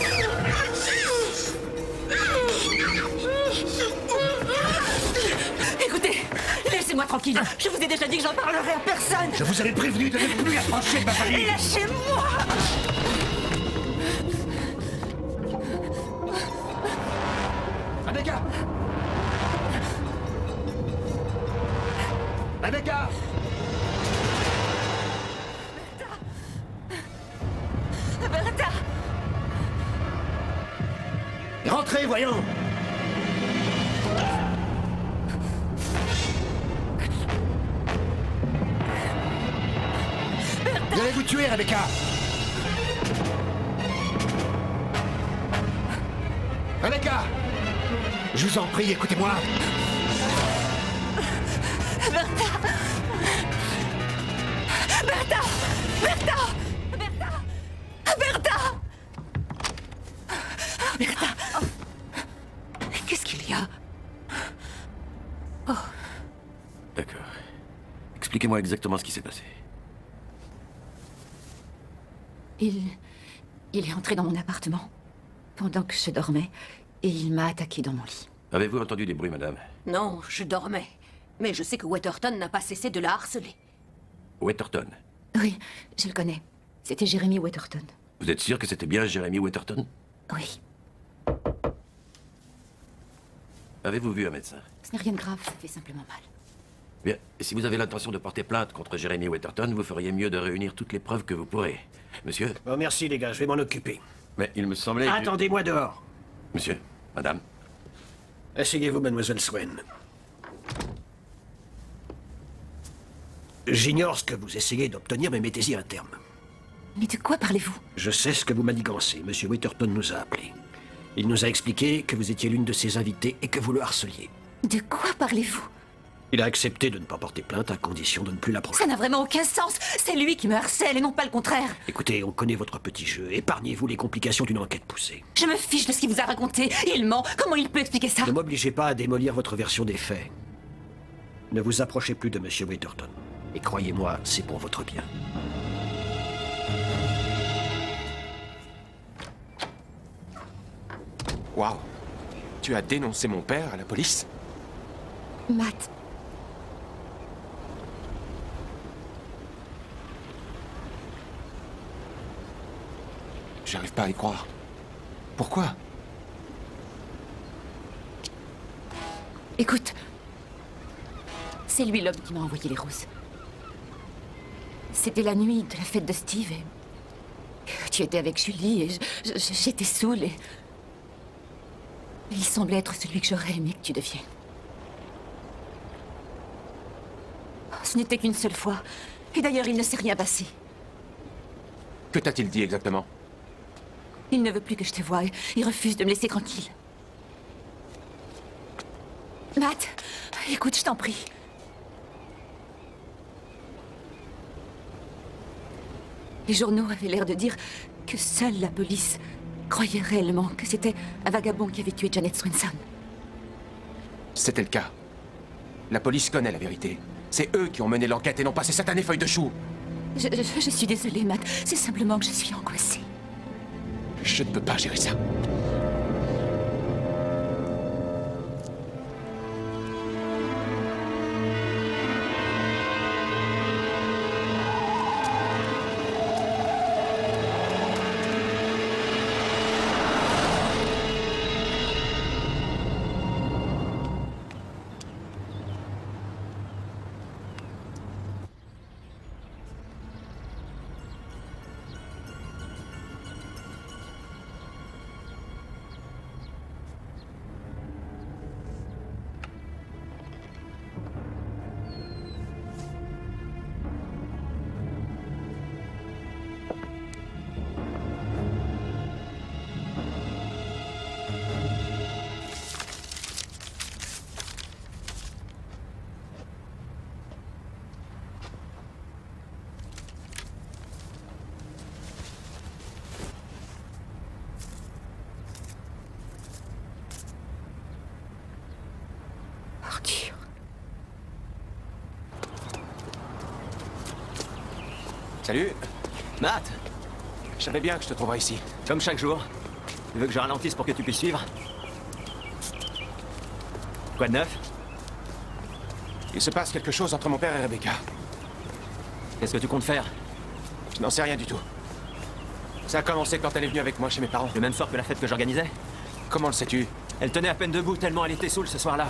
Écoutez, laissez-moi tranquille. Je vous ai déjà dit que j'en parlerai à personne. Je vous avais prévenu de ne plus approcher de ma famille. Lâchez-moi! Rebecca! Rebecca! Bertha! Rentrez, voyons! Vous allez vous tuer, Rebecca! Rebecca! Je vous en prie, écoutez-moi! Bertha! Bertha! Bertha! Bertha! Bertha! Bertha! Qu'est-ce qu'il y a? D'accord. Expliquez-moi exactement ce qui s'est passé. Il est entré dans mon appartement pendant que je dormais et il m'a attaqué dans mon lit. Avez-vous entendu des bruits, madame? Non, je dormais. Mais je sais que Waterton n'a pas cessé de la harceler. Waterton. Oui, je le connais. C'était Jeremy Waterton. Vous êtes sûr que c'était bien Jeremy Waterton? Oui. Avez-vous vu un médecin? Ce n'est rien de grave, ça fait simplement mal. Bien, si vous avez l'intention de porter plainte contre Jeremy Waterton, vous feriez mieux de réunir toutes les preuves que vous pourrez. Monsieur? Bon, merci les gars, je vais m'en occuper. Mais il me semblait que... Attendez-moi dehors. Monsieur, madame. Asseyez-vous, mademoiselle Swain. J'ignore ce que vous essayez d'obtenir, mais mettez-y un terme. Mais de quoi parlez-vous? Je sais ce que vous manigancez. Monsieur Waterton nous a appelés. Il nous a expliqué que vous étiez l'une de ses invitées et que vous le harceliez. De quoi parlez-vous? Il a accepté de ne pas porter plainte à condition de ne plus l'approcher. Ça n'a vraiment aucun sens. C'est lui qui me harcèle et non pas le contraire. Écoutez, on connaît votre petit jeu. Épargnez-vous les complications d'une enquête poussée. Je me fiche de ce qu'il vous a raconté. Il ment. Comment il peut expliquer ça? Ne m'obligez pas à démolir votre version des faits. Ne vous approchez plus de Monsieur Waterton. Et croyez-moi, c'est pour votre bien. Waouh. Tu as dénoncé mon père à la police? Matt. J'arrive pas à y croire. Pourquoi? Écoute. C'est lui l'homme qui m'a envoyé les roses. C'était la nuit de la fête de Steve et... Tu étais avec Julie et j'étais saoule et... Il semblait être celui que j'aurais aimé que tu deviennes. Ce n'était qu'une seule fois. Et d'ailleurs, il ne s'est rien passé. Que t'a-t-il dit exactement? Il ne veut plus que je te voie. Il refuse de me laisser tranquille. Matt, écoute, je t'en prie. Les journaux avaient l'air de dire que seule la police croyait réellement que c'était un vagabond qui avait tué Janet Swenson. C'était le cas. La police connaît la vérité. C'est eux qui ont mené l'enquête et non pas ces satanées feuilles de chou. Je suis désolée, Matt. C'est simplement que je suis angoissée. Je ne peux pas gérer ça. Salut. Matt. Je savais bien que je te trouverais ici. Comme chaque jour. Tu veux que je ralentisse pour que tu puisses suivre? Quoi de neuf? Il se passe quelque chose entre mon père et Rebecca. Qu'est-ce que tu comptes faire? Je n'en sais rien du tout. Ça a commencé quand elle est venue avec moi chez mes parents. Le même soir que la fête que j'organisais? Comment le sais-tu? Elle tenait à peine debout tellement elle était saoule ce soir-là.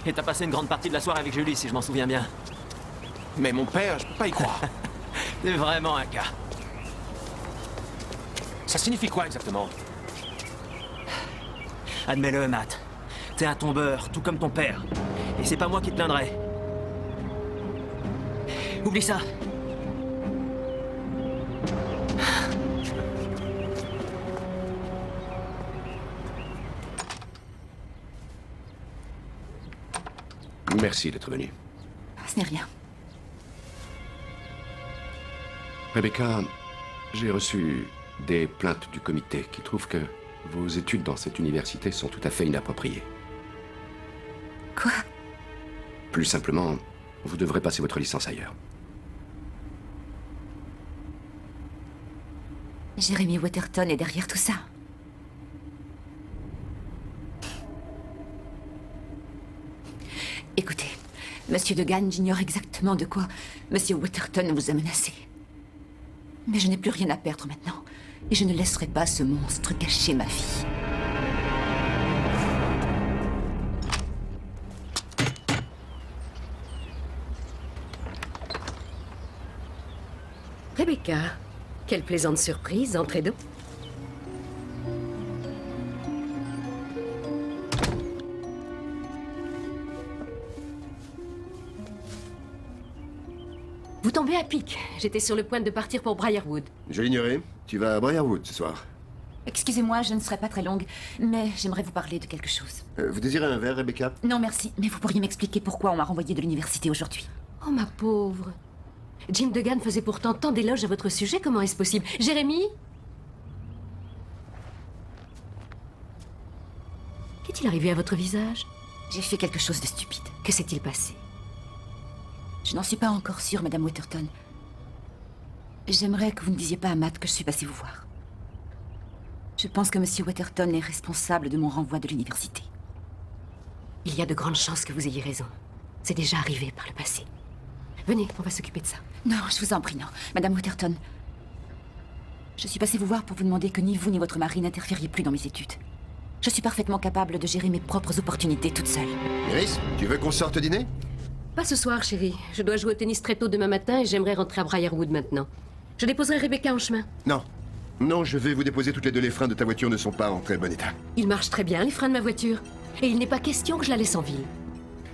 Et t'as passé une grande partie de la soirée avec Julie, si je m'en souviens bien. Mais mon père, je peux pas y croire. T'es vraiment un gars. Ça signifie quoi exactement? Admets-le, Matt. T'es un tombeur, tout comme ton père. Et c'est pas moi qui te plaindrai. Oublie ça. Merci d'être venu. Ce n'est rien. Rebecca, j'ai reçu des plaintes du comité qui trouvent que vos études dans cette université sont tout à fait inappropriées. Quoi? Plus simplement, vous devrez passer votre licence ailleurs. Jérémy Waterton est derrière tout ça. Écoutez, Monsieur Degan, j'ignore exactement de quoi Monsieur Waterton vous a menacé. Mais je n'ai plus rien à perdre maintenant. Et je ne laisserai pas ce monstre cacher ma fille. Rebecca, quelle plaisante surprise, entrez donc. Vous tombez à pic. J'étais sur le point de partir pour Briarwood. Je l'ignorais. Tu vas à Briarwood ce soir. Excusez-moi, je ne serai pas très longue, mais j'aimerais vous parler de quelque chose. Vous désirez un verre, Rebecca? Non, merci, mais vous pourriez m'expliquer pourquoi on m'a renvoyée de l'université aujourd'hui. Oh, ma pauvre. Jim Degan faisait pourtant tant d'éloges à votre sujet, comment est-ce possible? Jérémy? Qu'est-il arrivé à votre visage? J'ai fait quelque chose de stupide. Que s'est-il passé? Je n'en suis pas encore sûre, Madame Waterton. J'aimerais que vous ne disiez pas à Matt que je suis passée vous voir. Je pense que Monsieur Waterton est responsable de mon renvoi de l'université. Il y a de grandes chances que vous ayez raison. C'est déjà arrivé par le passé. Venez, on va s'occuper de ça. Non, je vous en prie, non. Madame Waterton, je suis passée vous voir pour vous demander que ni vous ni votre mari n'interfériez plus dans mes études. Je suis parfaitement capable de gérer mes propres opportunités toute seule. Iris, tu veux qu'on sorte dîner? Pas ce soir, chérie. Je dois jouer au tennis très tôt demain matin et j'aimerais rentrer à Briarwood maintenant. Je déposerai Rebecca en chemin. Non. Non, je vais vous déposer toutes les deux. Les freins de ta voiture ne sont pas en très bon état. Il marche très bien, les freins de ma voiture. Et il n'est pas question que je la laisse en ville.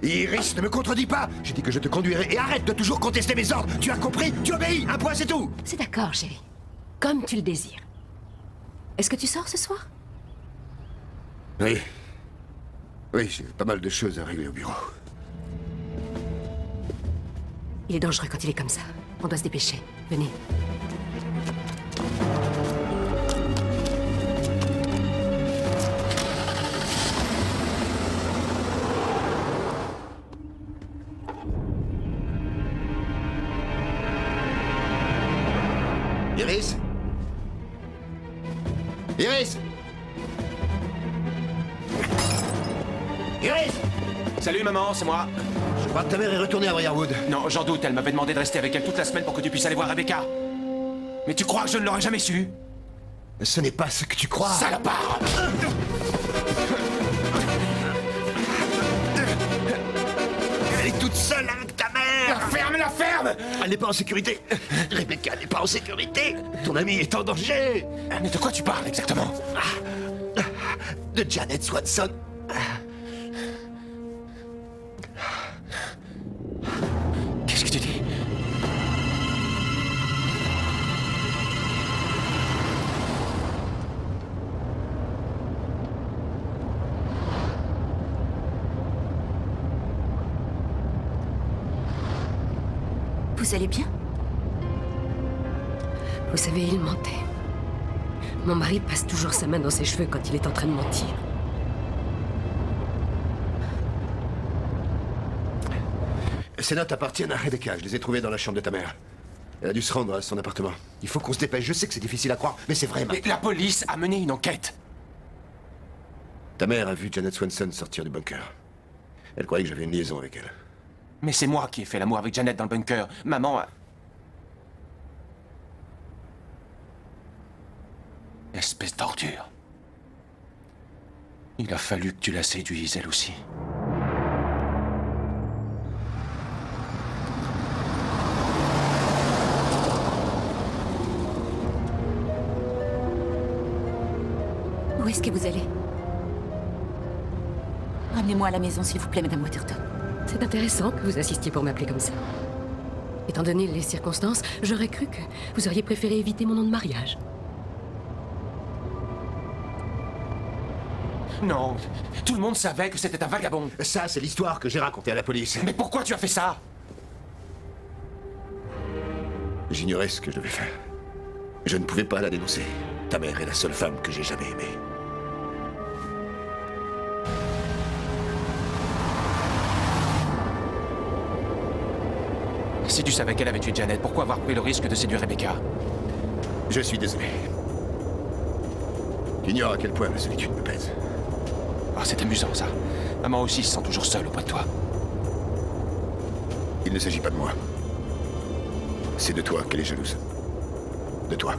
Iris, ne me contredis pas. J'ai dit que je te conduirai et arrête de toujours contester mes ordres. Tu as compris? Tu obéis. Un point, c'est tout. C'est d'accord, chérie. Comme tu le désires. Est-ce que tu sors ce soir? Oui. Oui, j'ai pas mal de choses à régler au bureau. Il est dangereux quand il est comme ça. On doit se dépêcher. Venez. Iris? Iris? Iris! Salut maman, c'est moi. Je crois que ta mère est retournée à Briarwood. Non, j'en doute, elle m'avait demandé de rester avec elle toute la semaine pour que tu puisses aller voir Rebecca. Mais tu crois que je ne l'aurais jamais su? Ce n'est pas ce que tu crois. Salopard! Elle est toute seule avec ta mère. La ferme! Elle n'est pas en sécurité. Rebecca n'est pas en sécurité. Ton ami est en danger. Mais de quoi tu parles exactement? De Janet Swanson. Qu'est-ce que tu dis? Vous allez bien? Vous savez, il mentait. Mon mari passe toujours sa main dans ses cheveux quand il est en train de mentir. Ces notes appartiennent à Rebecca. Je les ai trouvées dans la chambre de ta mère. Elle a dû se rendre à son appartement. Il faut qu'on se dépêche. Je sais que c'est difficile à croire, mais c'est vrai. Mais la police a mené une enquête. Ta mère a vu Janet Swanson sortir du bunker. Elle croyait que j'avais une liaison avec elle. Mais c'est moi qui ai fait l'amour avec Janet dans le bunker. Maman a... Espèce d'ordure. Il a fallu que tu la séduises, elle aussi. Où est-ce que vous allez? Ramenez-moi à la maison, s'il vous plaît, Madame Waterton. C'est intéressant que vous assistiez pour m'appeler comme ça. Étant donné les circonstances, j'aurais cru que vous auriez préféré éviter mon nom de mariage. Non, tout le monde savait que c'était un vagabond. Ça, c'est l'histoire que j'ai racontée à la police. Mais pourquoi tu as fait ça? J'ignorais ce que je devais faire. Je ne pouvais pas la dénoncer. Ta mère est la seule femme que j'ai jamais aimée. Si tu savais qu'elle avait tué Janet, pourquoi avoir pris le risque de séduire Rebecca? Je suis désolé. Tu ignores à quel point la solitude me pèse. Ah, c'est amusant, ça. Maman aussi se sent toujours seule auprès de toi. Il ne s'agit pas de moi. C'est de toi qu'elle est jalouse. De toi.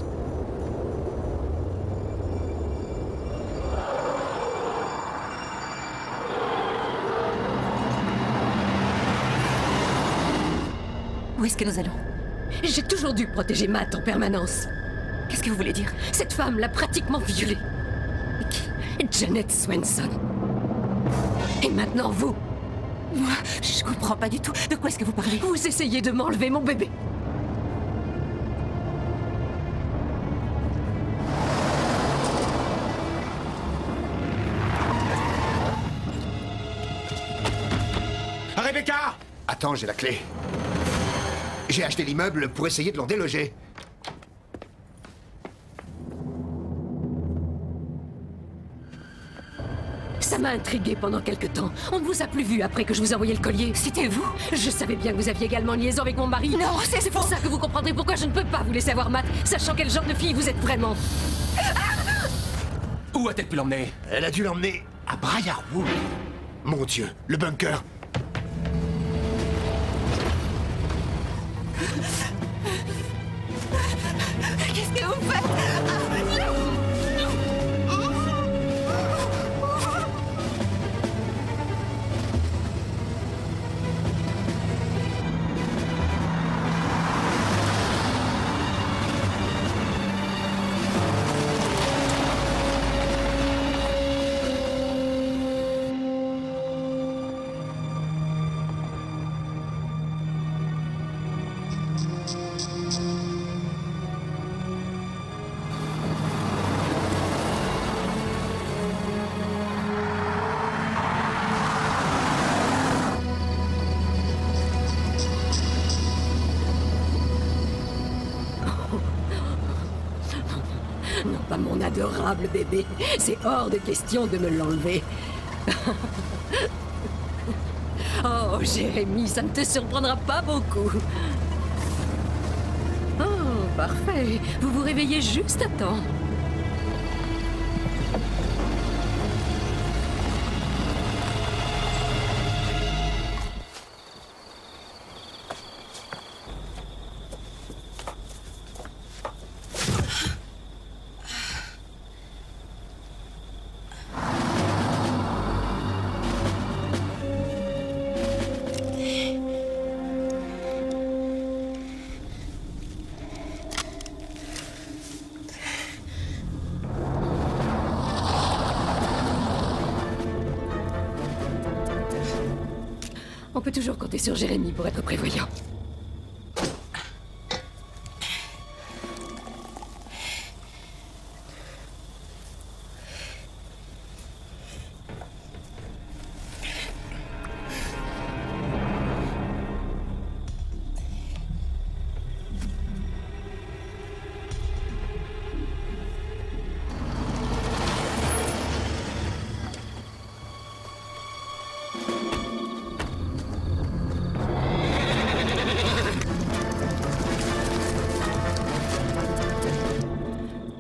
Où est-ce que nous allons? J'ai toujours dû protéger Matt en permanence. Qu'est-ce que vous voulez dire? Cette femme l'a pratiquement violée. Et qui? Janet Swenson. Et maintenant vous. Moi, je comprends pas du tout. De quoi est-ce que vous parlez? Vous essayez de m'enlever mon bébé. Rebecca! Attends, j'ai la clé. J'ai acheté l'immeuble pour essayer de l'en déloger. Ça m'a intrigué pendant quelque temps. On ne vous a plus vu après que je vous ai envoyé le collier. C'était vous? Je savais bien que vous aviez également une liaison avec mon mari. Non, c'est pour ça que vous comprendrez pourquoi je ne peux pas vous laisser avoir Matt, sachant quel genre de fille vous êtes vraiment. Où a-t-elle pu l'emmener? Elle a dû l'emmener à Briarwood. Mon Dieu, le bunker. Qu'est-ce que vous faites? Non, pas mon adorable bébé. C'est hors de question de me l'enlever. Oh, Jérémy, ça ne te surprendra pas beaucoup. Oh, parfait. Vous vous réveillez juste à temps. On peut toujours compter sur Jérémy pour être prévoyant.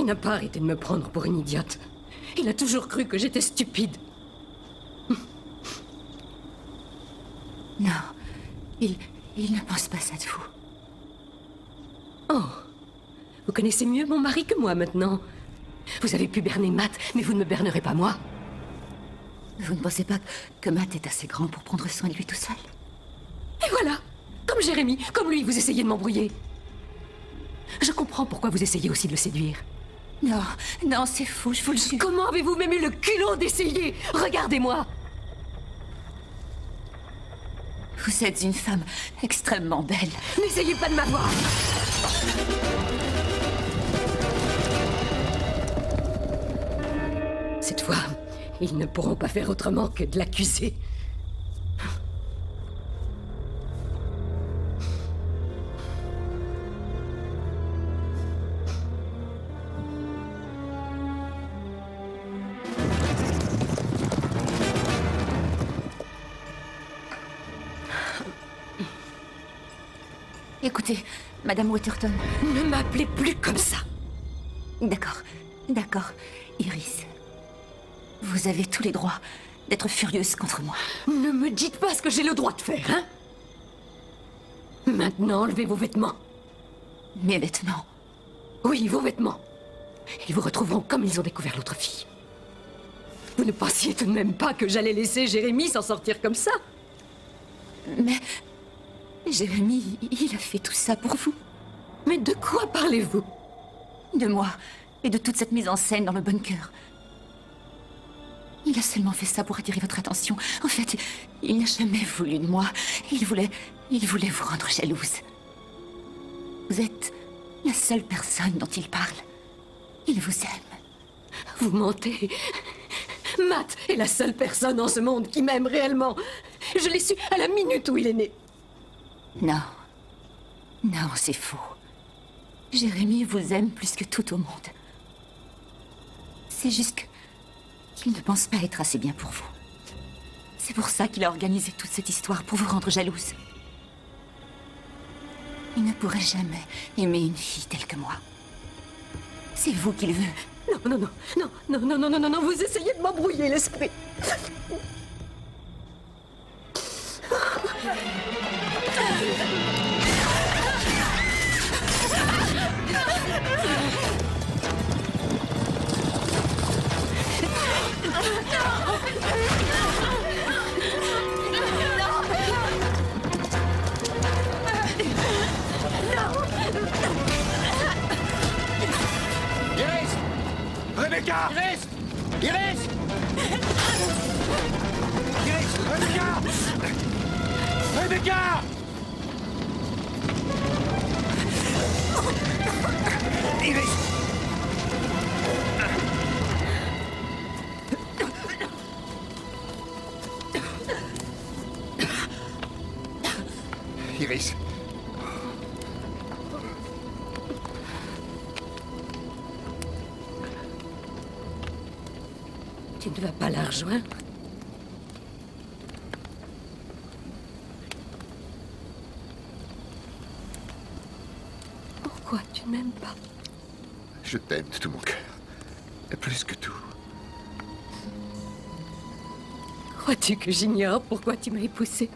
Il n'a pas arrêté de me prendre pour une idiote. Il a toujours cru que j'étais stupide. Non, il ne pense pas ça de vous. Oh, vous connaissez mieux mon mari que moi maintenant. Vous avez pu berner Matt, mais vous ne me bernerez pas moi. Vous ne pensez pas que Matt est assez grand pour prendre soin de lui tout seul? Et voilà, comme Jérémy, comme lui, vous essayez de m'embrouiller. Je comprends pourquoi vous essayez aussi de le séduire. Non, non, c'est faux, je vous le jure. Comment avez-vous même eu le culot d'essayer? Regardez-moi. Vous êtes une femme extrêmement belle. N'essayez pas de m'avoir. Cette fois, Ils ne pourront pas faire autrement que de l'accuser. Écoutez, Madame Waterton. Ne m'appelez plus comme ça. D'accord, d'accord, Iris. Vous avez tous les droits d'être furieuse contre moi. Ne me dites pas ce que j'ai le droit de faire, hein? Maintenant, enlevez vos vêtements. Mes vêtements? Oui, vos vêtements. Ils vous retrouveront comme ils ont découvert l'autre fille. Vous ne pensiez tout de même pas que j'allais laisser Jérémie s'en sortir comme ça? Mais... Jérémie, il a fait tout ça pour vous. Mais de quoi parlez-vous? De moi et de toute cette mise en scène dans le bunker. Il a seulement fait ça pour attirer votre attention. En fait, il n'a jamais voulu de moi. Il voulait vous rendre jalouse. Vous êtes la seule personne dont il parle. Il vous aime. Vous mentez. Matt est la seule personne en ce monde qui m'aime réellement. Je l'ai su à la minute où il est né. Non. Non, c'est faux. Jérémie vous aime plus que tout au monde. C'est juste qu'il ne pense pas être assez bien pour vous. C'est pour ça qu'il a organisé toute cette histoire, pour vous rendre jalouse. Il ne pourrait jamais aimer une fille telle que moi. C'est vous qui le veut. Non, vous essayez de m'embrouiller l'esprit. Iris! Rebecca! Iris! Iris! Iris! Rebecca! Rebecca! Iris! Iris. Tu ne vas pas la rejoindre? Pourquoi tu ne m'aimes pas? Je t'aime de tout mon cœur. Et plus que tout. Crois-tu que j'ignore pourquoi tu m'as épousée?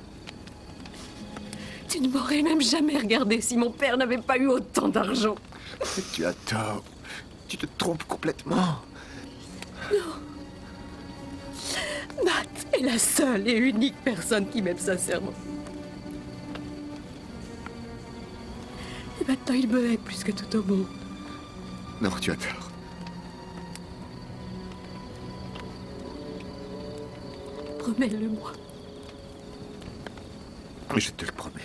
Tu ne m'aurais même jamais regardé si mon père n'avait pas eu autant d'argent. Mais tu as tort. Tu te trompes complètement. Non. Matt est la seule et unique personne qui m'aime sincèrement. Et maintenant, il me hait plus que tout au monde. Non, tu as tort. Promets-le-moi. Je te le promets.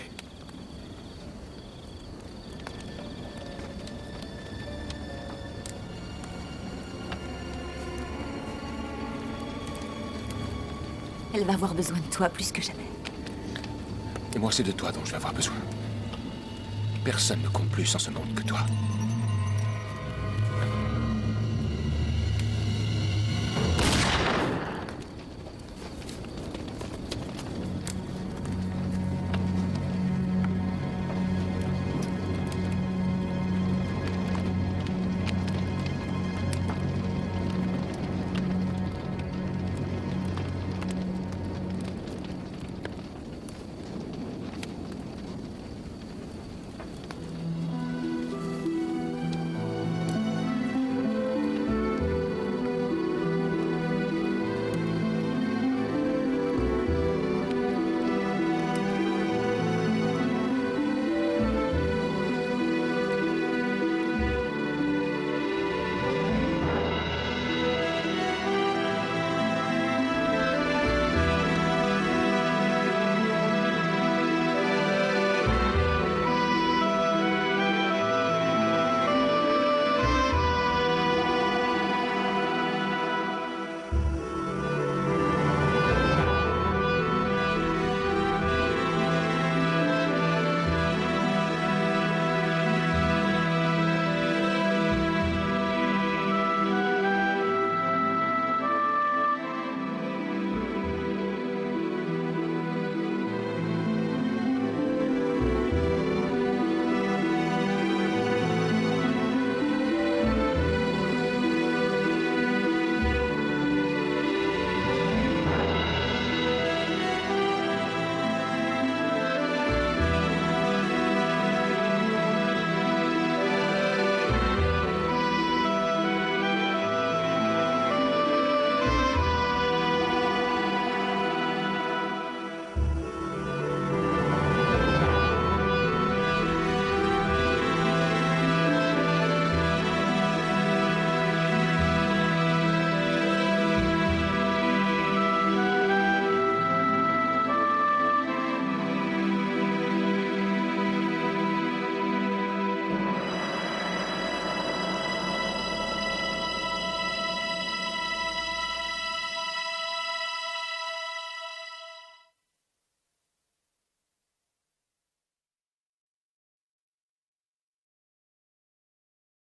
Elle va avoir besoin de toi plus que jamais. Et moi, c'est de toi dont je vais avoir besoin. Personne ne compte plus en ce monde que toi.